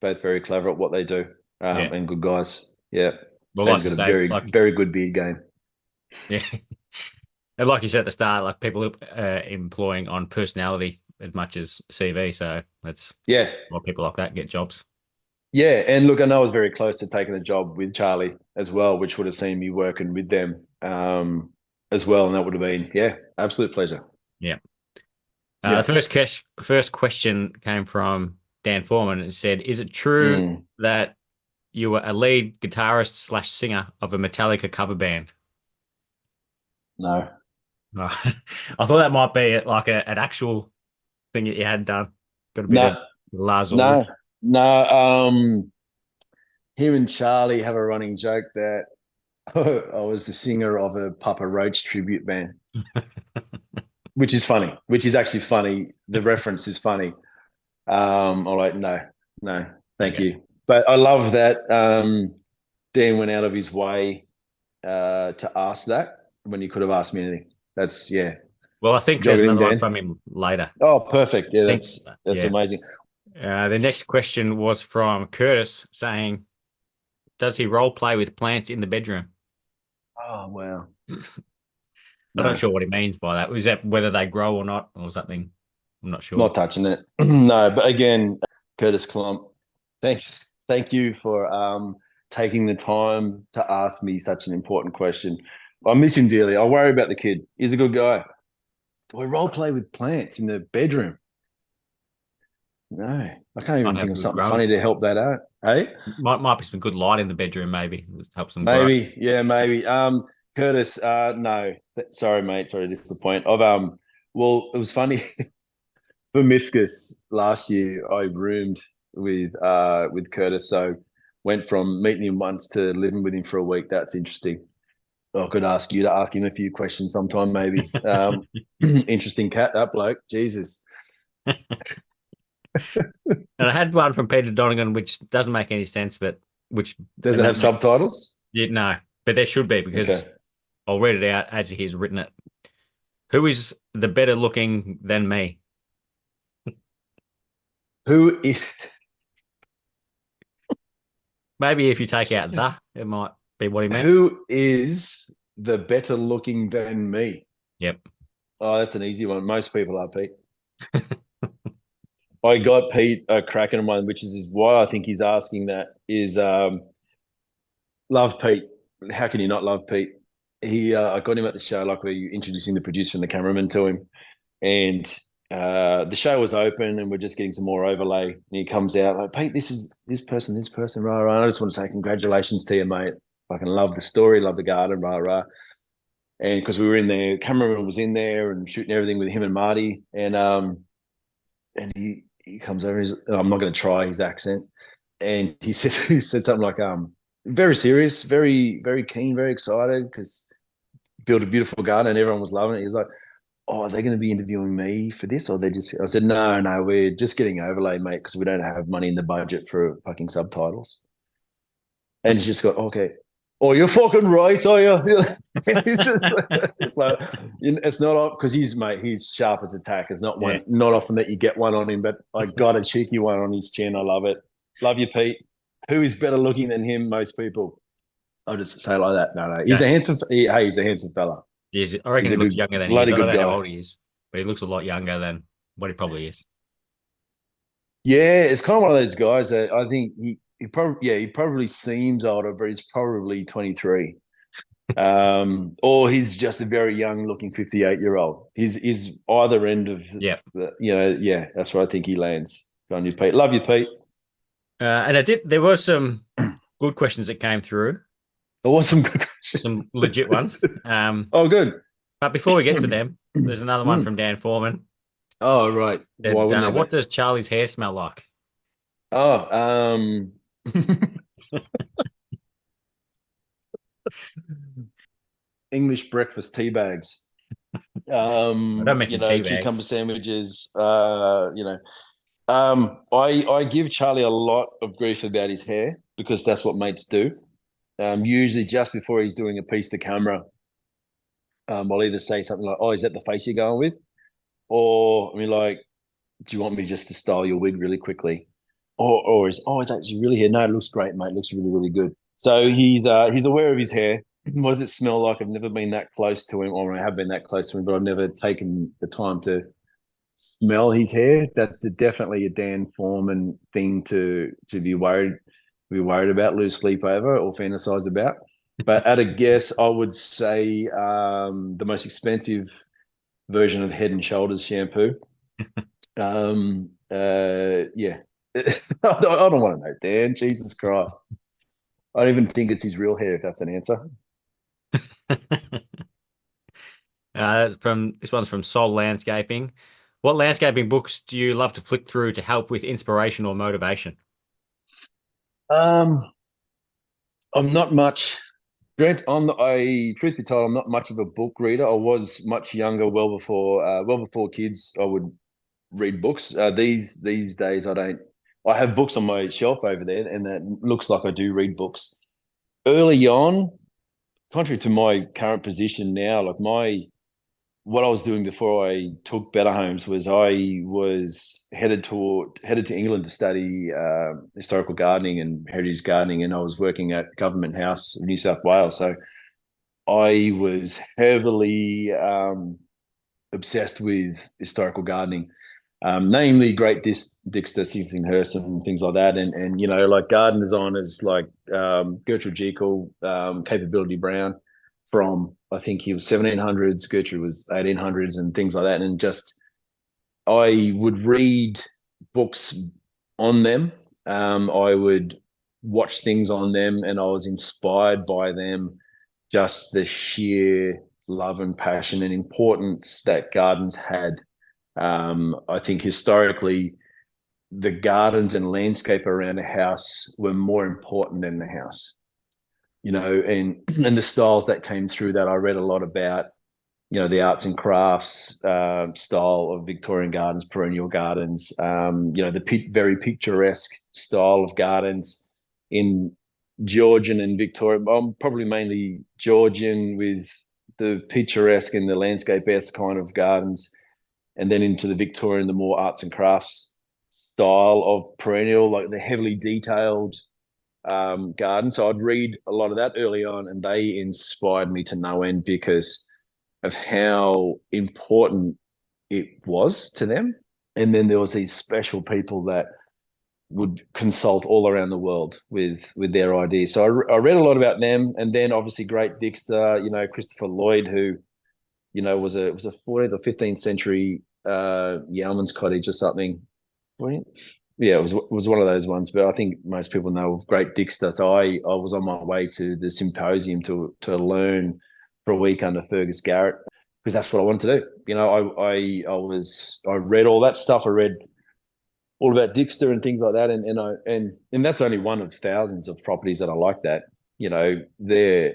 at what they do, yeah. and good guys. Yeah, Well, Shane's like you got a say, very like very good beard game. yeah, and like you said at the start, like people employing on personality as much as CV. So that's Yeah, why people like that get jobs. yeah, and look, I know I was very close to taking a job with Charlie as well, which would have seen me working with them as well, and that would have been absolute pleasure. Yeah. The Yeah. first question came from Dan Foreman and said, "Is it true Mm, that you were a lead guitarist slash singer of a Metallica cover band?" no, Right. I thought that might be like an actual thing that you had done. Got a bit of no, Lars no, Ulrich. no. Him and Charlie have a running joke that I was the singer of a Papa Roach tribute band, which is funny. Which is actually funny. The reference is funny. I'm like, no, no, thank Yeah. you. But I love that Dan went out of his way to ask that when you could have asked me anything. That's Well, I think there's jogging, another one Dan. from him later. Oh, perfect. Yeah, I think, that's yeah. amazing. The next question was from Curtis saying, "Does he role play with plants in the bedroom?" Oh wow. I'm not No, sure what he means by that. Was that whether they grow or not, or something? I'm not sure. not touching it. No, but again, Curtis Clump, thank thank you for taking the time to ask me such an important question. I miss him dearly. I worry about the kid. He's a good guy. Do I role play with plants in the bedroom? No, I can't Might even think have of good something growing. funny to help that out. Hey, Might be some good light in the bedroom, maybe. Just helps them grow. maybe, yeah, maybe. Curtis, no, sorry, mate. Sorry to disappoint. Well, it was funny for Mifkus last year. I roomed with Curtis, so went from meeting him once to living with him for a week. That's interesting. I could ask you to ask him a few questions sometime, maybe. Interesting cat, that bloke. Jesus. And I had one from Peter Donegan, which doesn't make any sense, but which Does and it that have make subtitles? yeah, no, but there should be because Okay. I'll read it out as he's written it. Who is the better looking than me? Who is Maybe if you take out the, it might be what he meant. who is the better looking than me? Yep. Oh, that's an easy one. Most people are Pete. I got Pete a cracking one, which is why I think he's asking that. Is love Pete? How can you not love Pete? I got him at the show, like we introducing the producer and the cameraman to him, and the show was open, and we're just getting some more overlay. And he comes out like, Pete, this is this person, rah rah. I just want to say congratulations to you, mate. I can love the story, love the garden, rah rah. And because we were in there, cameraman was in there and shooting everything with him and Marty, and he comes over. I'm not going to try his accent, and he said something like very serious, very keen, very excited because built a beautiful garden and everyone was loving it. He's like, oh, are they going to be interviewing me for this, or they just? I said, no, we're just getting overlay, mate, because we don't have money in the budget for fucking subtitles. And he's just got okay. Oh, you're fucking right, are you? It's just, it's like it's not because he's mate. He's sharp as a tack. It's not Yeah. one, not often that you get one on him, but I got a cheeky one on his chin. I love it. Love you, Pete. Who is better looking than him? Most people. I'll just say it like that. No, he's a Okay. handsome. He's a handsome fella. I reckon He's he a looks good, younger than he is. bloody I don't good know how guy. old he is, but he looks a lot younger than what he probably is. Yeah, it's kind of one of those guys that I think he probably seems older, but he's probably 23. Or he's just a very young looking 58-year-old. He's either end of Yeah. yeah, that's where I think he lands. Go on you, Pete. Love you, Pete. And there were some good questions that came through, There was some good some questions. legit ones. Oh, good. But before we get to them, there's another one Mm. from Dan Foreman. Oh, right. Why Said, wouldn't there what be? does Charlie's hair smell like? Oh, English breakfast tea bags. I don't mention tea Cucumber bags. sandwiches. I give Charlie a lot of grief about his hair because that's what mates do. Usually just before he's doing a piece to camera, I'll either say something like, "Oh, is that the face you're going with?" Or I mean, like, "Do you want me just to style your wig really quickly?" Or is, "Oh, it's actually really here. No, it looks great, mate. It looks really, really good." So he's aware of his hair. What does it smell like? I've never been that close to him, or I have been that close to him, but I've never taken the time to smell his hair. That's definitely a Dan Foreman thing to be worried about, lose sleep over, or fantasize about. But at a guess, I would say the most expensive version of Head and Shoulders shampoo. Yeah, I don't want to know, Dan. Jesus Christ, I don't even think it's his real hair. If that's an answer. From this one's from Sol Landscaping. What landscaping books do you love to flick through to help with inspiration or motivation? Um, I'm not much. Grant, truth be told, I'm not much of a book reader. I was much younger, well before kids. I would read books. These days, I don't. I have books on my shelf over there, and that looks like I do read books. Early on, contrary to my current position now, like my what I was doing before I took Better Homes was I was headed to England to study historical gardening and heritage gardening, and I was working at Government House in New South Wales. So I was heavily obsessed with historical gardening, namely Great Dixter, Sissinghurst, and things like that. And like garden designers like Gertrude Jekyll, Capability Brown, from I think he was 1700s, Gertrude was 1800s, and things like that. And just I would read books on them. I would watch things on them, and I was inspired by them. Just the sheer love and passion and importance that gardens had. I think historically, the gardens and landscape around a house were more important than the house. And the styles that came through that I read a lot about, the arts and crafts style of Victorian gardens, perennial gardens, the very picturesque style of gardens in Georgian and Victorian. Probably mainly Georgian with the picturesque and the landscape-esque kind of gardens, and then into the Victorian, the more arts and crafts style of perennial, like the heavily detailed garden. So I'd read a lot of that early on, and they inspired me to no end because of how important it was to them. And then there was these special people that would consult all around the world with their ideas. So I read a lot about them, and then obviously great Dixter, Christopher Lloyd, who was a 14th or 15th century yeoman's cottage or something. Yeah, it was one of those ones, but I think most people know of Great Dixter. So I was on my way to the symposium to learn for a week under Fergus Garrett because that's what I wanted to do. I read all that stuff. I read all about Dixter and things like that, and that's only one of thousands of properties that I like that. They're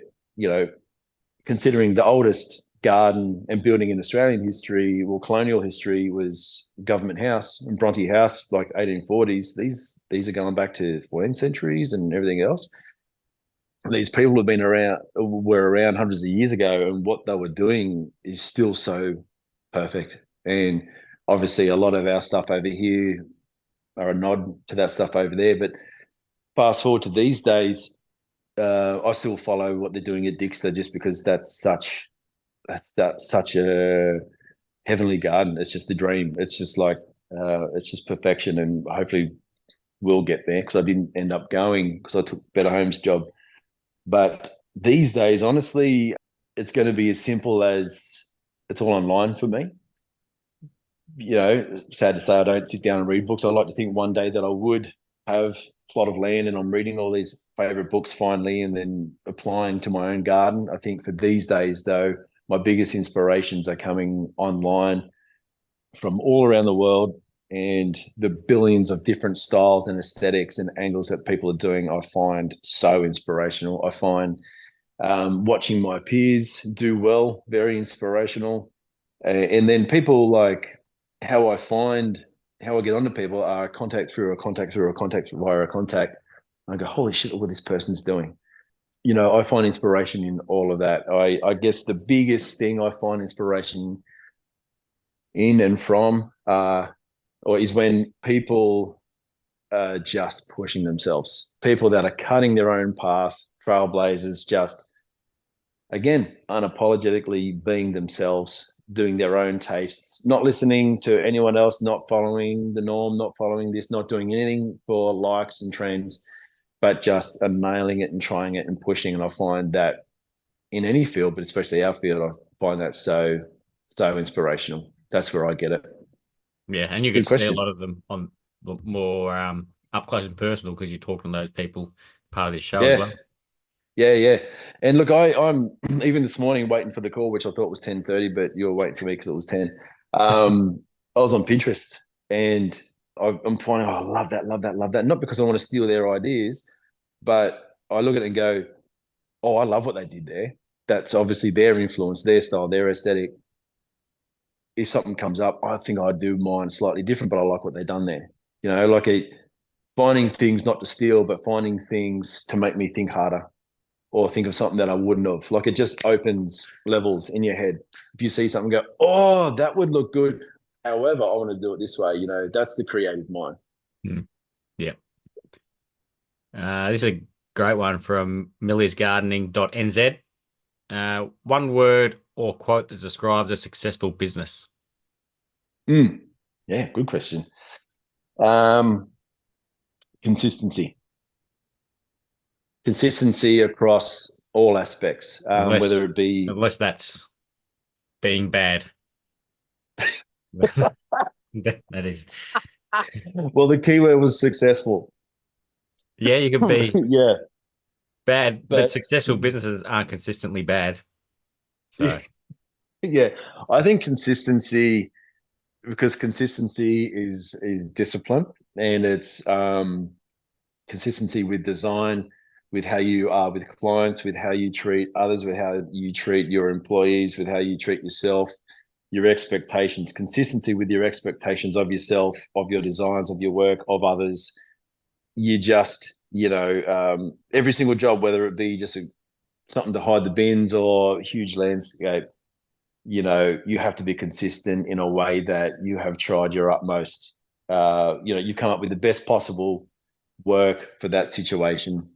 considering the oldest garden and building in Australian history, colonial history, was Government House and Bronte House, like 1840s. These are going back to 14th centuries and everything else. These people were around hundreds of years ago, and what they were doing is still so perfect. And obviously, a lot of our stuff over here are a nod to that stuff over there. But fast forward to these days, I still follow what they're doing at Dixter just because that's such a heavenly garden. It's just the dream. It's just like it's just perfection, and hopefully we'll get there because I didn't end up going because I took Better Homes job. But these days, honestly, it's going to be as simple as it's all online for me. Sad to say I don't sit down and read books. I like to think one day that I would have a plot of land and I'm reading all these favorite books finally and then applying to my own garden. I think for these days, though, my biggest inspirations are coming online from all around the world, and the billions of different styles and aesthetics and angles that people are doing, I find so inspirational. I find watching my peers do well, very inspirational. And then people like how I get onto people are contact through a contact through a contact via a contact. I go, holy shit, look what this person's doing. I find inspiration in all of that. I guess the biggest thing I find inspiration in and from or is when people are just pushing themselves, people that are cutting their own path, trailblazers, just, again, unapologetically being themselves, doing their own tastes, not listening to anyone else, not following the norm, not following this, not doing anything for likes and trends, but just nailing it and trying it and pushing. And I find that in any field, but especially our field, I find that so inspirational. That's where I get it. Yeah, and you Good get to see a question. lot of them on more up close and personal because you're talking to those people part of this show as Yeah, well. yeah. And look, I'm even this morning waiting for the call, which I thought was 10:30, but you were waiting for me because it was 10. I was on Pinterest and I'm finding, I love that, love that, love that. Not because I want to steal their ideas, but I look at it and go, oh, I love what they did there. That's obviously their influence, their style, their aesthetic. If something comes up, I think I'd do mine slightly different, but I like what they've done there. Like finding things not to steal, but finding things to make me think harder or think of something that I wouldn't have. Like it just opens levels in your head. If you see something, go, oh, that would look good. However, I want to do it this way. That's the creative mind. Hmm. Yeah. This is a great one from milliersgardening.nz. One word or quote that describes a successful business. Yeah, good question. Consistency. Consistency across all aspects, whether it be Unless that's being bad. That is. Well, the keyword was successful. Yeah, you could be Yeah, bad, but but successful businesses aren't consistently bad. yeah, So, yeah, I think consistency, because consistency is discipline, and it's consistency with design, with how you are with clients, with how you treat others, with how you treat your employees, with how you treat yourself, your expectations, consistency with your expectations of yourself, of your designs, of your work, of others. You just, every single job, whether it be just something to hide the bins or a huge landscape, you have to be consistent in a way that you have tried your utmost. You come up with the best possible work for that situation.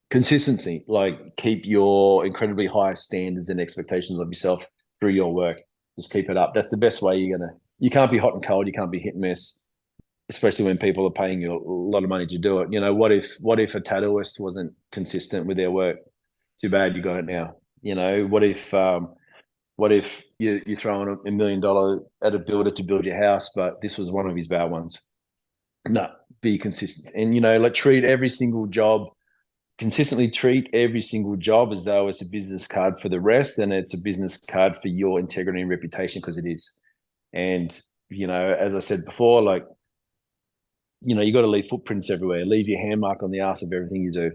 Consistency, like keep your incredibly high standards and expectations of yourself through your work. Just keep it up. That's the best way you can't be hot and cold. You can't be hit and miss, especially when people are paying you a lot of money to do it. What if a tattooist wasn't consistent with their work? Too bad you got it now. What if you're throwing $1 million at a builder to build your house, but this was one of his bad ones? No, be consistent. And, like consistently treat every single job as though it's a business card for the rest, and it's a business card for your integrity and reputation, because it is. And, as I said before, like, you got to leave footprints everywhere, leave your hand mark on the ass of everything you do.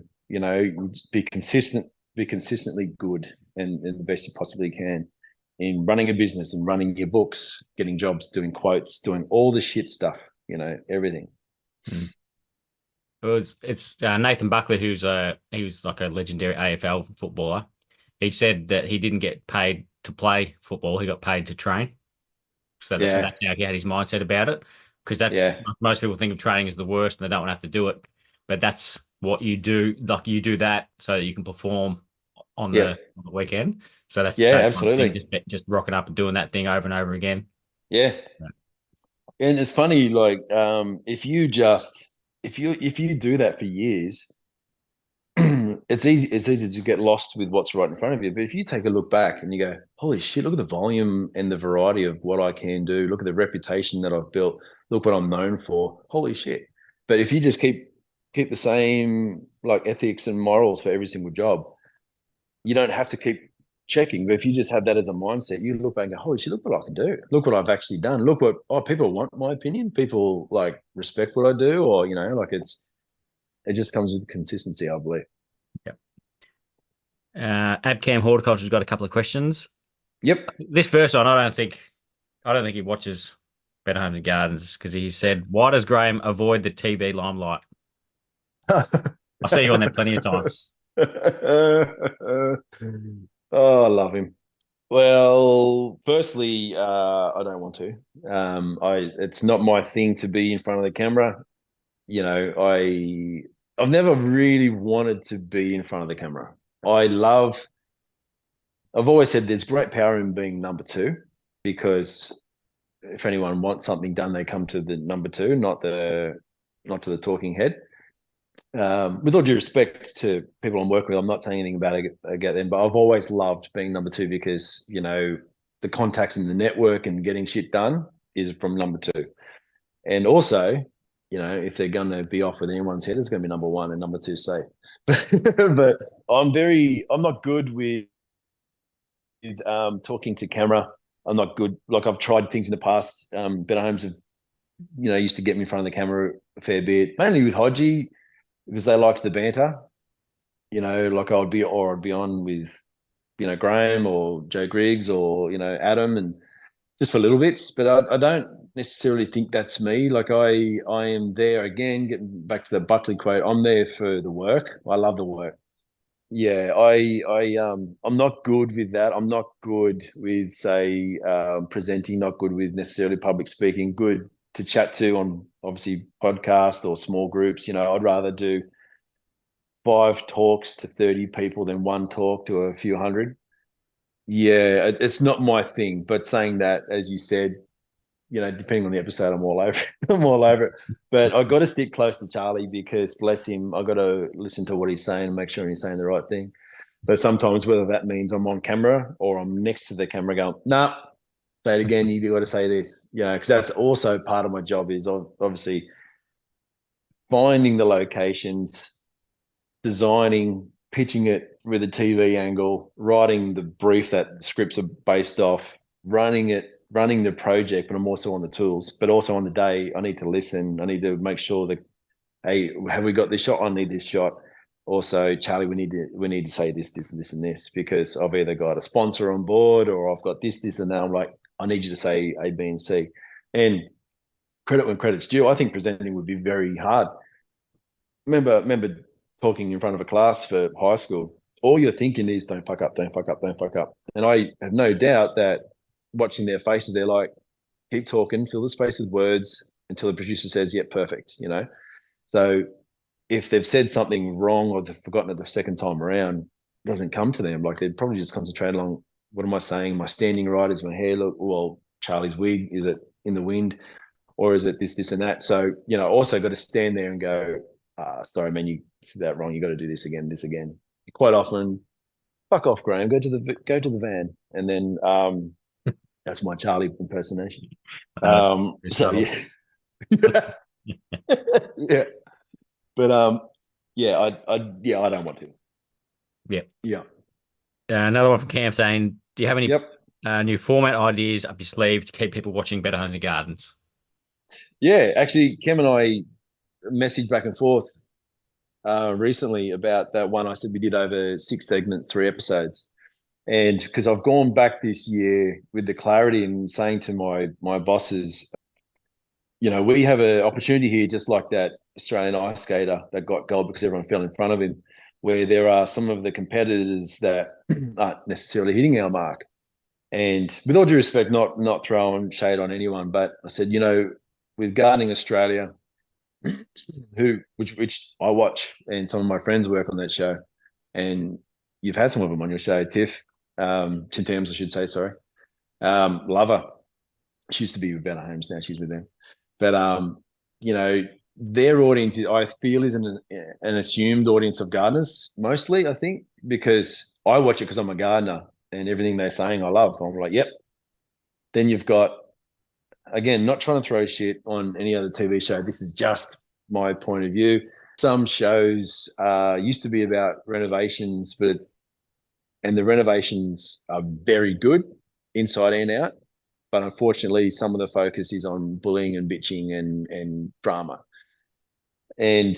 Be consistent, be consistently good, and the best you possibly can in running a business and running your books, getting jobs, doing quotes, doing all the shit stuff, everything. mm. It's Nathan Buckley, he was like a legendary AFL footballer. He said that he didn't get paid to play football; he got paid to train. So Yeah, that's how he had his mindset about it. Because that's yeah, most people think of training as the worst and they don't want to have to do it. But that's what you do. Like you do that so that you can perform on yeah, the weekend. So that's the yeah, same kind of thing, absolutely. just rocking up and doing that thing over and over again. Yeah. And it's funny, like, if you do that for years, it's easy to get lost with what's right in front of you. But if you take a look back and you go, holy shit, look at the volume and the variety of what I can do. Look at the reputation that I've built. Look what I'm known for. Holy shit. But if you just keep the same like ethics and morals for every single job, you don't have to keep checking. But if you just have that as a mindset, you look back and go, holy shit, look what I can do. Look what I've actually done. Look what, people want my opinion. People like respect what I do, or, like it just comes with consistency, I believe. Yep. Abcam Horticulture's got a couple of questions. Yep. This first one, I don't think he watches Better Homes and Gardens because he said, "Why does Graham avoid the TV limelight?" I see you on there plenty of times. Oh, I love him. Well, firstly, I don't want to. It's not my thing to be in front of the camera. I've never really wanted to be in front of the camera. I love. I've always said there's great power in being number two, because if anyone wants something done, they come to the number two, not to the talking head. With all due respect to people I'm working with, I'm not saying anything about it against them, but I've always loved being number two, because the contacts in the network and getting shit done is from number two. And also, if they're going to be off with anyone's head, it's going to be number one and number two safe. But I'm not good with talking to camera. I'm not good. Like, I've tried things in the past. Better Homes have, used to get me in front of the camera a fair bit, mainly with Hodgie, because they liked the banter. Like I'd be on with, Grahame or Joe Griggs or, Adam, and just for little bits. But I don't necessarily think that's me. Like, I am there again, getting back to the Buckley quote. I'm there for the work. I love the work. Yeah, I'm not good with that. I'm not good with, say, presenting, not good with necessarily public speaking, good to chat to on obviously podcast or small groups. I'd rather do 5 talks to 30 people than one talk to a few hundred. Yeah, it's not my thing. But saying that, as you said, depending on the episode, I'm all over it. I'm all over it. But I got to stick close to Charlie, because bless him, I got to listen to what he's saying and make sure he's saying the right thing. So sometimes, whether that means I'm on camera or I'm next to the camera going, nah, Say it again. You got to say this, because that's also part of my job is obviously finding the locations, designing, pitching it with a TV angle, writing the brief that the scripts are based off, running the project, but I'm also on the tools. But also on the day, I need to listen. I need to make sure that, hey, have we got this shot? I need this shot. Also, Charlie, we need to say this, this, and this, and this, because I've either got a sponsor on board or I've got this, and that. I'm like, I need you to say A, B, and C. And credit when credit's due. I think presenting would be very hard. Remember talking in front of a class for high school. All you're thinking is don't fuck up, don't fuck up, don't fuck up. And I have no doubt that watching their faces, they're like, keep talking, fill the space with words until the producer says, yeah, perfect. So if they've said something wrong or they've forgotten it the second time around, it doesn't come to them. Like they'd probably just concentrate on, what am I saying? Am I standing right? Is my hair look, well, Charlie's wig, is it in the wind? Or is it this, and that? So, also got to stand there and go, sorry, man, you said that wrong. You got to do this again, this again. Quite often, fuck off, Graham. Go to the van, and then that's my Charlie impersonation. So Subtle. yeah, yeah, but yeah, I don't want to. Yeah. Yeah. Another one from Cam saying, do you have any Yep. new format ideas up your sleeve to keep people watching Better Homes and Gardens? Yeah, actually, Kim and I messaged back and forth recently about that one. I said we did over 6 segments, 3 episodes. And because I've gone back this year with the clarity and saying to my bosses, we have an opportunity here, just like that Australian ice skater that got gold because everyone fell in front of him, where there are some of the competitors that aren't necessarily hitting our mark. And with all due respect, not throwing shade on anyone, but I said, with Gardening Australia, which I watch, and some of my friends work on that show, and you've had some of them on your show, Tiff, Tim Tams, I should say, sorry. Love her. She used to be with Better Homes, now she's with them. But their audience, I feel, is an assumed audience of gardeners, mostly, I think, because I watch it because I'm a gardener and everything they're saying I love. I'm like, yep. Then you've got, again, not trying to throw shit on any other TV show. This is just my point of view. Some shows used to be about renovations, and the renovations are very good inside and out. But unfortunately, some of the focus is on bullying and bitching and drama. And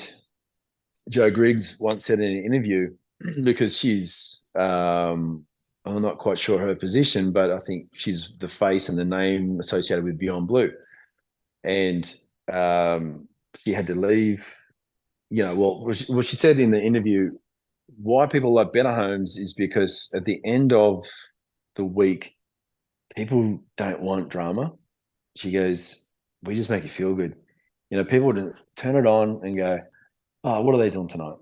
Joe Griggs once said in an interview, because she's, I'm not quite sure her position, but I think she's the face and the name associated with Beyond Blue. And she had to leave, well, she said in the interview, why people love Better Homes is because at the end of the week, people don't want drama. She goes, we just make you feel good. People would turn it on and go, oh, what are they doing tonight?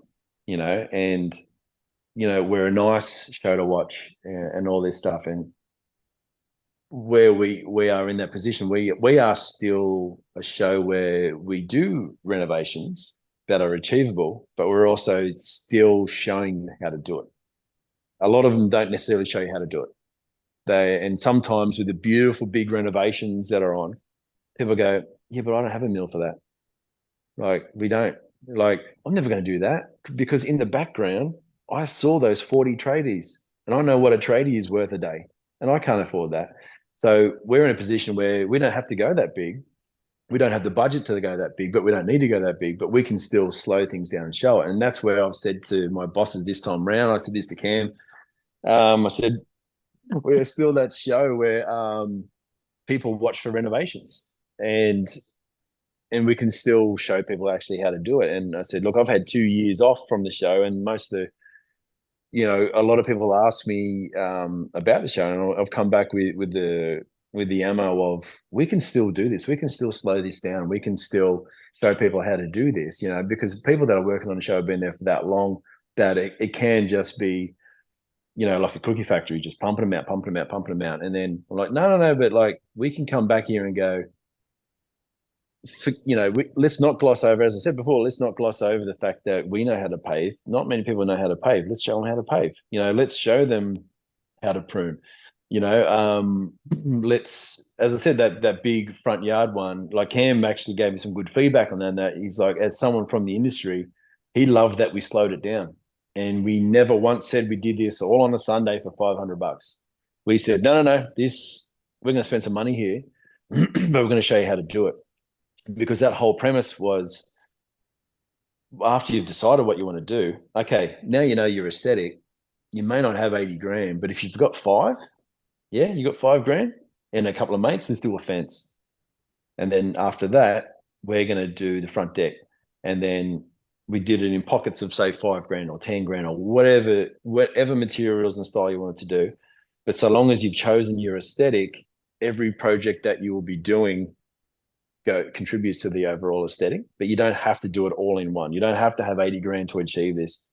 And, we're a nice show to watch and all this stuff. And where we are in that position, we are still a show where we do renovations that are achievable, but we're also still showing how to do it. A lot of them don't necessarily show you how to do it. And sometimes with the beautiful big renovations that are on, people go, yeah, but I don't have a meal for that. Like, we don't. Like, I'm never going to do that, because in the background, I saw those 40 tradies, and I know what a tradie is worth a day, and I can't afford that. So we're in a position where we don't have to go that big. We don't have the budget to go that big, but we don't need to go that big, but we can still slow things down and show it. And that's where I've said to my bosses this time around, I said this to Cam, I said, we're still that show where people watch for renovations, and we can still show people actually how to do it. And I said, look, I've had 2 years off from the show, and most of the, a lot of people ask me about the show, and I've come back with the ammo of, we can still do this. We can still slow this down. We can still show people how to do this, because people that are working on the show have been there for that long, that it can just be, like a cookie factory, just pumping them out. And then I'm like, no, but like, we can come back here and go, let's not gloss over, as I said before, let's not gloss over the fact that we know how to pave. Not many people know how to pave. Let's show them how to pave. Let's show them how to prune. Let's, as I said, that big front yard one, like Cam actually gave me some good feedback on that. And that he's like, as someone from the industry, he loved that we slowed it down. And we never once said we did this all on a Sunday for $500. We said, no, this, we're going to spend some money here, but we're going to show you how to do it. Because that whole premise was, after you've decided what you want to do, okay, now you know your aesthetic, you may not have 80 grand, but if you've got five, yeah, you got 5 grand and a couple of mates, let's do a fence. And then after that, we're going to do the front deck. And then we did it in pockets of say 5 grand or 10 grand or whatever materials and style you wanted to do. But so long as you've chosen your aesthetic, every project that you will be doing contributes to the overall aesthetic. But you don't have to do it all in one. You don't have to have 80 grand to achieve this.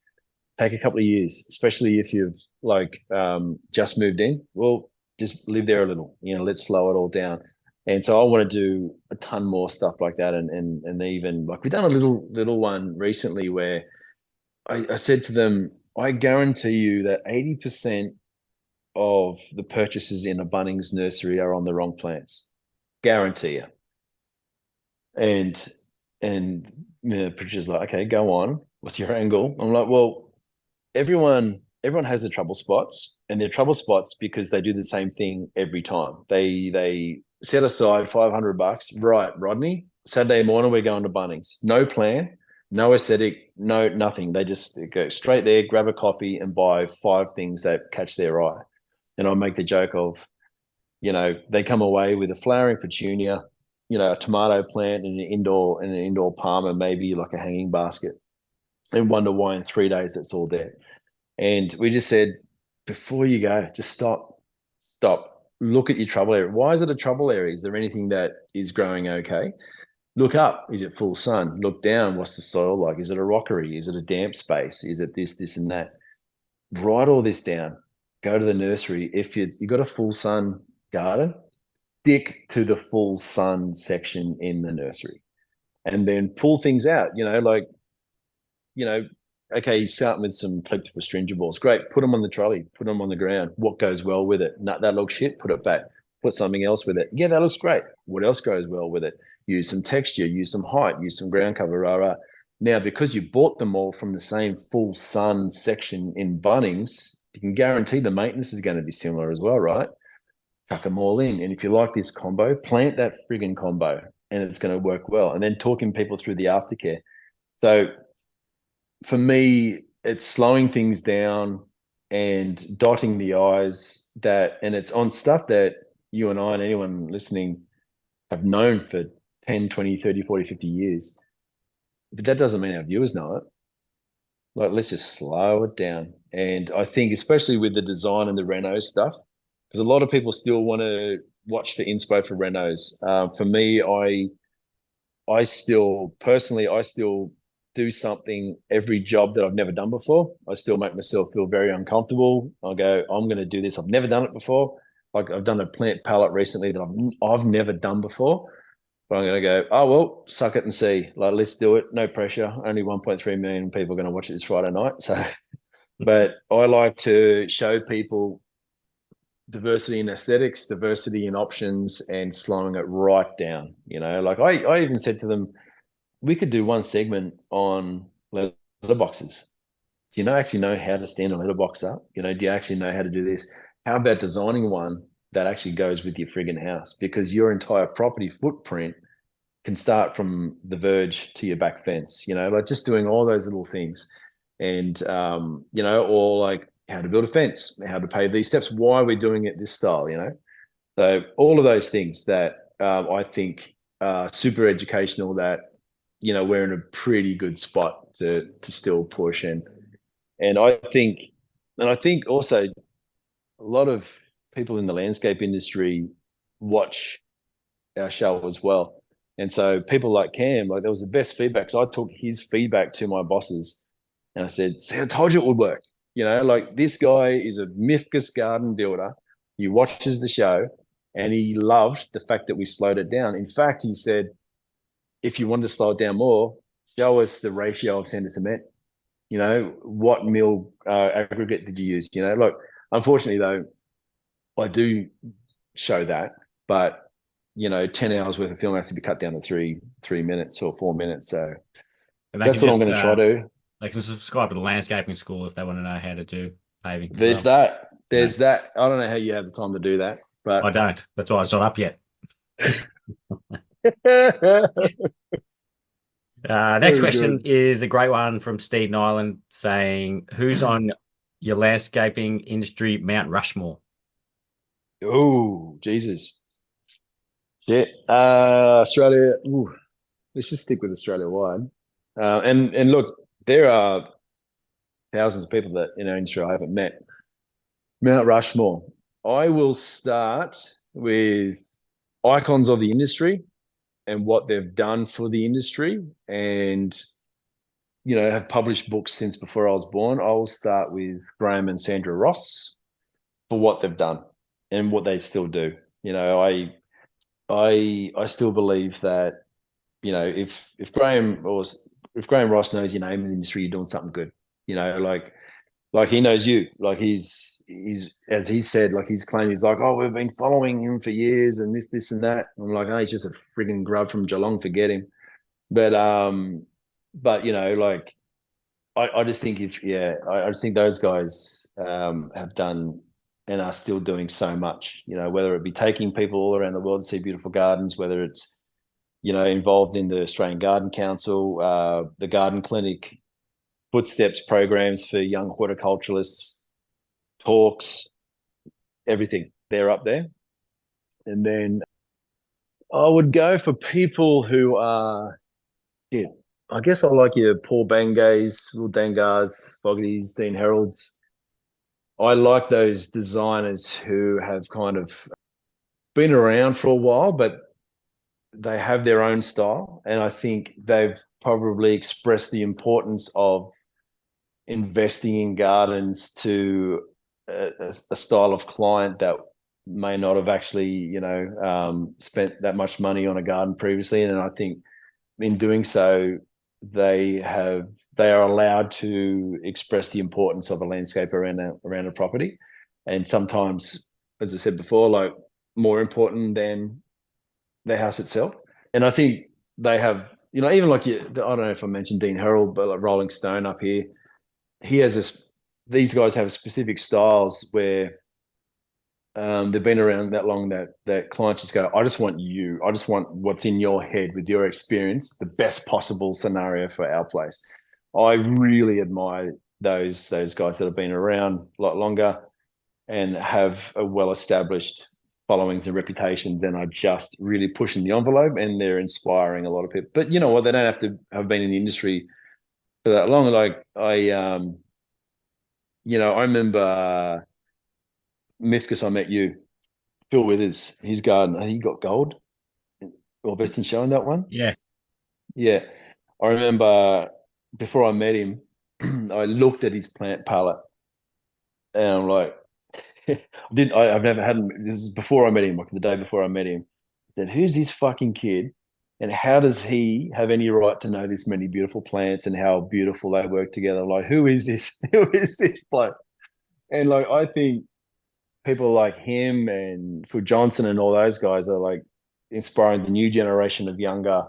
Take a couple of years, especially if you've just moved in. Well, just live there a little. Let's slow it all down. And so I want to do a ton more stuff like that. And even like we've done a little one recently where I said to them, I guarantee you that 80% of the purchases in a Bunnings nursery are on the wrong plants. Guarantee you. And the producer's like, okay, go on. What's your angle? I'm like, well, everyone has their trouble spots, and they're trouble spots because they do the same thing every time. They set aside $500. Right, Rodney, Saturday morning we're going to Bunnings. No plan, no aesthetic, no nothing. They just go straight there, grab a coffee, and buy 5 things that catch their eye. And I make the joke of, they come away with a flowering petunia, a tomato plant, and an indoor palm, and maybe like a hanging basket, and wonder why in 3 days it's all there. And we just said, before you go, just stop, look at your trouble area. Why is it a trouble area? Is there anything that is growing okay? Look up. Is it full sun? Look down. What's the soil like? Is it a rockery? Is it a damp space? Is it this, and that? Write all this down. Go to the nursery. If you've got a full sun garden, stick to the full sun section in the nursery, and then pull things out. Okay, you start with some plectropus stringia balls. Great, put them on the trolley, put them on the ground. What goes well with it? No, that looks shit, put it back. Put something else with it. Yeah, that looks great. What else goes well with it? Use some texture, use some height, use some ground cover, rah, rah. Now, because you bought them all from the same full sun section in Bunnings, you can guarantee the maintenance is going to be similar as well, right? Chuck them all in. And if you like this combo, plant that friggin' combo, and it's going to work well. And then talking people through the aftercare. So for me, it's slowing things down and dotting the I's and it's on stuff that you and I and anyone listening have known for 10, 20, 30, 40, 50 years. But that doesn't mean our viewers know it. Like, let's just slow it down. And I think, especially with the design and the Renault stuff, because a lot of people still want to watch for inspo for Renaults. For me, I still do something every job that I've never done before. I still make myself feel very uncomfortable. I go, I'm going to do this. I've never done it before. Like I've done a plant palette recently that I've never done before. But I'm going to go, oh, well, suck it and see. Like, let's do it. No pressure. Only 1.3 million people are going to watch it this Friday night. So, but I like to show people diversity in aesthetics, diversity in options, and slowing it right down. Like I even said to them, we could do one segment on letterboxes. Do you actually know how to stand a letterbox up? Do you actually know how to do this? How about designing one that actually goes with your friggin' house? Because your entire property footprint can start from the verge to your back fence, like just doing all those little things. And, or like how to build a fence, how to pave these steps, why we're doing it this style, So all of those things that I think are super educational, that we're in a pretty good spot to still push. And I think also a lot of people in the landscape industry watch our show as well. And so people like Cam, like, that was the best feedback. So I took his feedback to my bosses and I said, see, I told you it would work. Like, this guy is a Mifkus garden builder. He watches the show and he loved the fact that we slowed it down. In fact, he said, if you wanted to slow it down more, show us the ratio of sand to cement. What mill aggregate did you use? Look, unfortunately though, I do show that, but 10 hours worth of film has to be cut down to three minutes or 4 minutes. So And they can that's what I'm just going to try to. they can subscribe to the landscaping school if they want to know how to do paving as There's well. that. No, There's that. I don't know how you have the time to do that, I but don't. That's why it's not up yet. Next very question good. is a great one from Steve Nyland saying, "Who's on your landscaping industry Mount Rushmore?" Oh, Jesus. Yeah. Australia. Ooh, let's just stick with Australia wide. And look, there are thousands of people that in our industry I haven't met. Mount Rushmore. I will start with icons of the industry and what they've done for the industry, and have published books since before I was born. I will start with Grahame and Sandra Ross for what they've done and what they still do. I still believe that if Grahame Ross knows your name in the industry, you're doing something good. Like he knows you. Like he's as he said, like he's claimed he's like, oh, we've been following him for years and this and that. I'm like, oh, he's just a frigging grub from Geelong, forget him. But like I just think I just think those guys have done and are still doing so much, whether it be taking people all around the world to see beautiful gardens, whether it's, involved in the Australian Garden Council, the Garden Clinic, footsteps programs for young horticulturalists, talks, everything. They're up there. And then I would go for people who are, yeah, I guess I like your Paul Bangays, Will Dangars, Fogarty's, Dean Heralds. I like those designers who have kind of been around for a while, but they have their own style. And I think they've probably expressed the importance of investing in gardens to a style of client that may not have actually, spent that much money on a garden previously. And I think in doing so, they are allowed to express the importance of a landscape around a property, and sometimes, as I said before, like more important than the house itself. And I think they have, even like I don't know if I mentioned Dean Herald, but like Rolling Stone up here, he has this. These guys have specific styles where they've been around that long that clients just go, I just want you. I just want what's in your head with your experience, the best possible scenario for our place. I really admire those guys that have been around a lot longer and have a well-established followings and reputations, and are just really pushing the envelope, and they're inspiring a lot of people. But you know what? They don't have to have been in the industry for that long. Like I remember Mythicus, I met you, Phil Withers, his garden, he got gold or best in show in that one. Yeah. Yeah. I remember before I met him, I looked at his plant palette and I'm like, I've never had him. This is before I met him, like the day before I met him. That who's this fucking kid, and how does he have any right to know this many beautiful plants and how beautiful they work together? Like, who is this? Who is this bloke? And like, I think people like him and Phil Johnson and all those guys are like inspiring the new generation of younger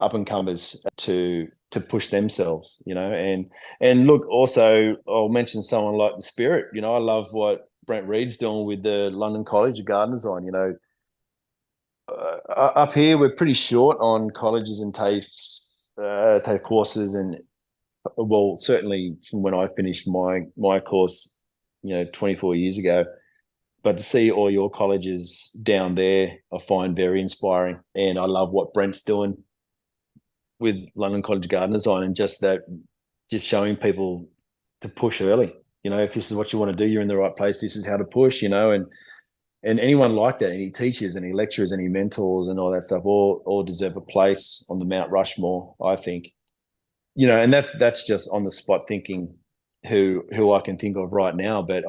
up and comers to push themselves, and look, also I'll mention someone like the Spirit. I love what Brent Reed's doing with the London College of Garden Design. Up here we're pretty short on colleges and TAFE courses, and well, certainly from when I finished my course, 24 years ago. But to see all your colleges down there, I find very inspiring, and I love what Brent's doing with London College Garden Design, and just showing people to push early. If this is what you want to do, you're in the right place. This is how to push, and anyone like that, any teachers, any lecturers, any mentors, and all that stuff, all deserve a place on the Mount Rushmore, I think. And that's just on the spot thinking who I can think of right now. But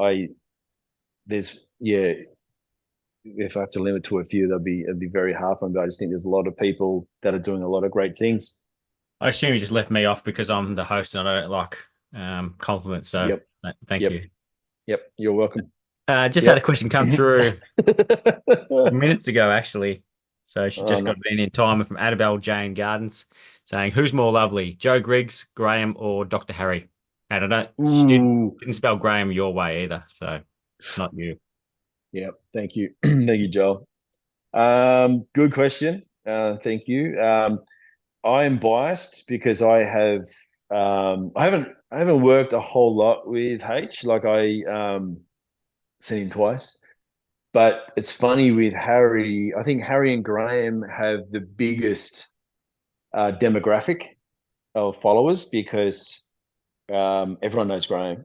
if I have to limit to a few, it'd be very hard for me. But I just think there's a lot of people that are doing a lot of great things. I assume you just left me off because I'm the host and I don't like compliments. So Yep, thank yep, you. yep. You're welcome. Just had a Yep. question come through minutes ago, actually. So she Oh just no. got it in time from Annabelle Jane Gardens saying, "Who's more lovely, Joe Griggs, Graham, or Dr. Harry?" And I don't, she Ooh. didn't spell Graham your way either. So not you. Yep. Thank you. Thank you, Joel. Good question. Thank you. I am biased because I haven't worked a whole lot with H. Like I seen him twice. But it's funny with Harry. I think Harry and Graham have the biggest demographic of followers because everyone knows Graham,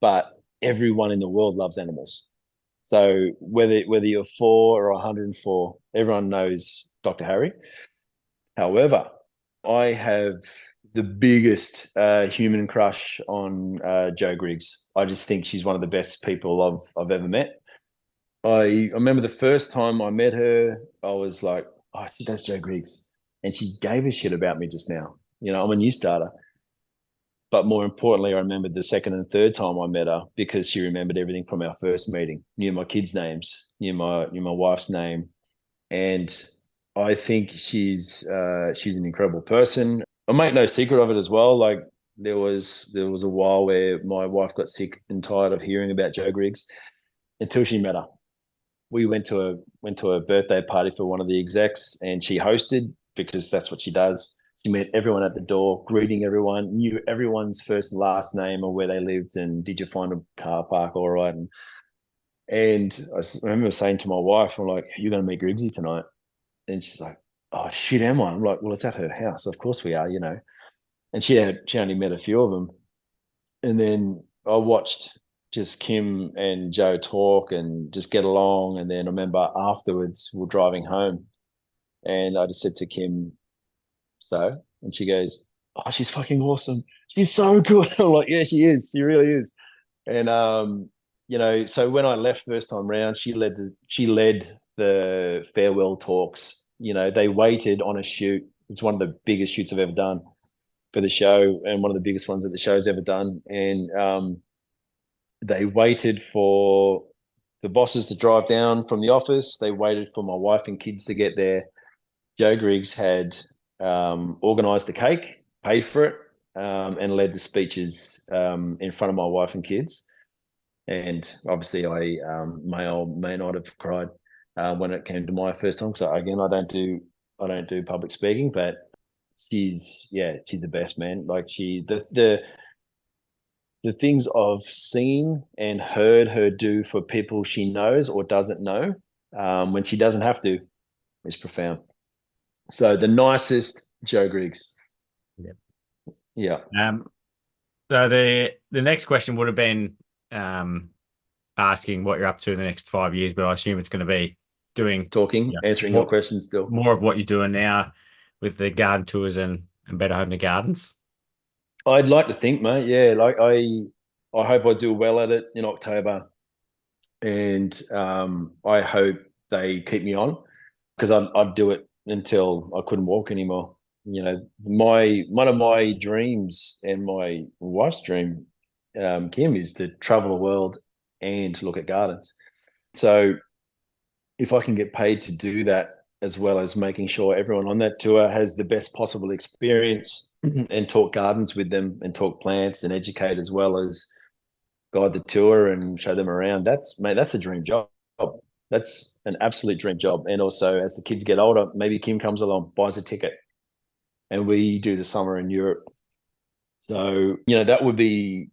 but everyone in the world loves animals. So whether you're 4 or 104, everyone knows Dr. Harry. However, I have the biggest human crush on Joe Griggs. I just think she's one of the best people I've ever met. I remember the first time I met her, I was like, oh, she does Joe Griggs. And she gave a shit about me just now. You know, I'm a new starter. But more importantly, I remembered the second and third time I met her because she remembered everything from our first meeting, knew my kids' names, knew my wife's name. And I think she's an incredible person. I make no secret of it as well. Like there was a while where my wife got sick and tired of hearing about Joe Griggs until she met her. We went to a birthday party for one of the execs, and she hosted because that's what she does. She met everyone at the door, greeting everyone, knew everyone's first and last name or where they lived, and did you find a car park all right? And I remember saying to my wife, I'm like, "You're going to meet Griggsy tonight," and she's like, "Oh shit, am I?" I'm like, "Well, it's at her house, of course we are, you know." And she only met a few of them, and then I watched just Kim and Joe talk and just get along. And then I remember afterwards we're driving home, and I just said to Kim, "So," and she goes, "Oh, she's fucking awesome. She's so good." I'm like, "Yeah, she is. She really is." And so when I left first time round, she led the farewell talks. You know, they waited on a shoot. It's one of the biggest shoots I've ever done for the show, and one of the biggest ones that the show's ever done. And they waited for the bosses to drive down from the office. They waited for my wife and kids to get there. Joe Griggs had organised the cake, paid for it, and led the speeches in front of my wife and kids. And obviously, I may not have cried when it came to my first time. So again, I don't do public speaking, but she's the best, man. Like the things I've seen and heard her do for people she knows or doesn't know, when she doesn't have to, is profound. So the nicest Joe Griggs. Yep. Yeah. Um, so the next question would have been asking what you're up to in the next 5 years, but I assume it's going to be doing Talking, yeah answering your more questions still. more of what you're doing now with the garden tours and Better Home to Gardens. I'd like to think, mate. Yeah, like I hope I do well at it in October, and I hope they keep me on because I'd do it until I couldn't walk anymore. You know, my one of my dreams and my wife's dream, Kim, is to travel the world and to look at gardens. So if I can get paid to do that, as well as making sure everyone on that tour has the best possible experience and talk gardens with them and talk plants and educate as well as guide the tour and show them around, that's a dream job. That's an absolute dream job. And also, as the kids get older, maybe Kim comes along, buys a ticket, and we do the summer in Europe. So, that would be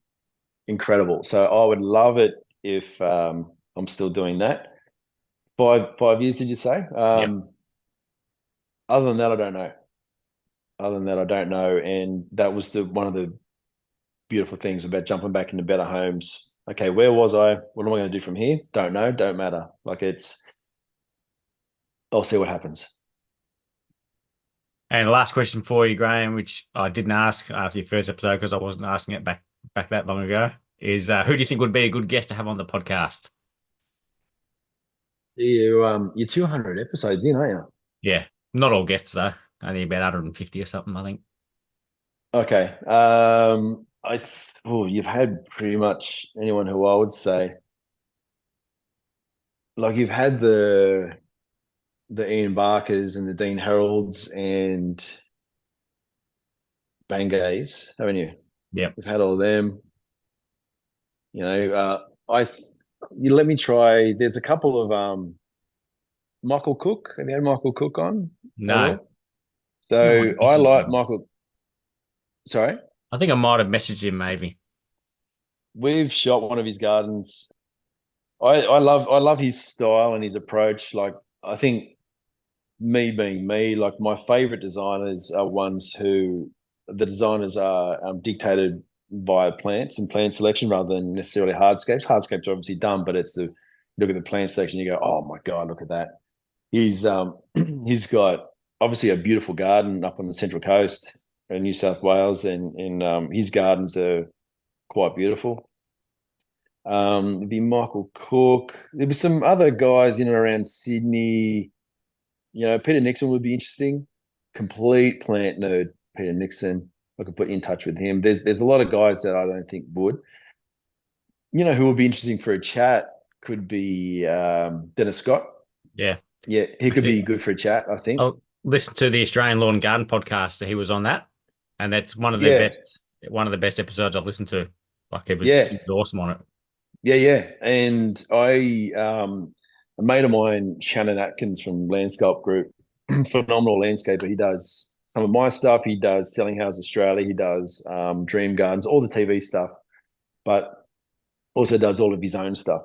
incredible. So I would love it if I'm still doing that. 5 years, did you say? Yep. Other than that, I don't know. Other than that, I don't know. And that was the one of the beautiful things about jumping back into Better Homes. Okay, where was I? What am I going to do from here? Don't know. Don't matter. Like I'll see what happens. And last question for you, Graham, which I didn't ask after your first episode because I wasn't asking it back that long ago, is who do you think would be a good guest to have on the podcast? You're 200 episodes in, aren't you? Yeah, not all guests though. Only about 150 or something, I think. Okay. You've had pretty much anyone who I would say. like you've had the Ian Barkers and the Dean Heralds and Bangays, haven't you? Yep. We've had all of them. You know, I you let me try. There's a couple of Michael Cook. Have you had Michael Cook on at No. all? I think I might So have I messaged like him. Michael. Sorry, I think I might have messaged him maybe. we've shot one of his gardens. I love his style and his approach. Like I think me being me, like my favorite designers are ones who the designers are dictated by plants and plant selection rather than necessarily hardscapes. Hardscapes are obviously done, but it's the look at the plant selection. You go, oh my god, look at that. He's he's got obviously a beautiful garden up on the Central Coast in New South Wales, and his gardens are quite beautiful. There'd be Michael Cook. There'd be some other guys in and around Sydney. You know, Peter Nixon would be interesting. Complete plant nerd, Peter Nixon. I could put you in touch with him. There's a lot of guys that I don't think would. You know, who would be interesting for a chat could be Dennis Scott. Yeah. Yeah, he That's could it. be good for a chat, I think. I listened to the Australian Lawn and Garden podcast. He was on that, and that's Yeah, one of the best episodes I've listened to. Like yeah, he was awesome on it. yeah. And a mate of mine, Shannon Atkins from Landscape Group, phenomenal landscaper. He does some of my stuff. He does Selling House Australia. He does Dream Gardens, all the TV stuff, but also does all of his own stuff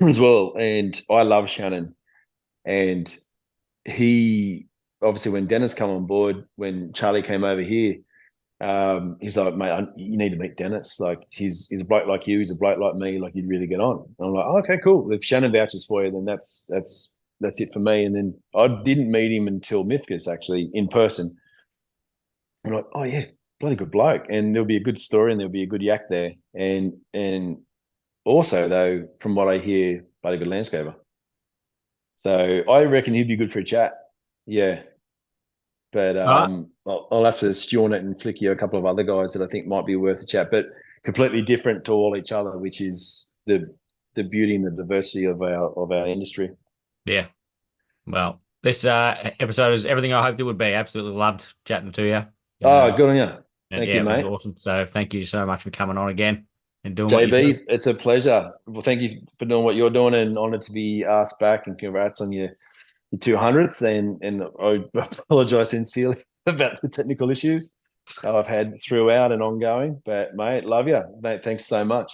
as well. And I love Shannon. And he obviously, when Dennis came on board, when Charlie came over here, he's like, mate, you need to meet Dennis. Like, he's a bloke like you. He's a bloke like me. Like, you'd really get on. And I'm like, oh, okay, cool. If Shannon vouches for you, then that's it for me. And then I didn't meet him until Mythicus actually in person. I'm like, oh yeah, bloody good bloke. And there'll be a good story and there'll be a good yak there. And also though, from what I hear, bloody good landscaper. So I reckon he'd be good for a chat. Yeah. But All right. I'll have to stew on it and flick you a couple of other guys that I think might be worth a chat, but completely different to all each other, which is the beauty and the diversity of our industry. Yeah. Well, this episode is everything I hoped it would be. Absolutely loved chatting to you. Oh, Uh, good on you. and Thank yeah, you, it was mate. awesome. So thank you so much for coming on again and doing what you do. JB, it's a pleasure. Well, thank you for doing what you're doing and honored to be asked back and congrats on your 200s and I apologize sincerely about the technical issues I've had throughout and ongoing. But mate, love you, mate. Thanks so much.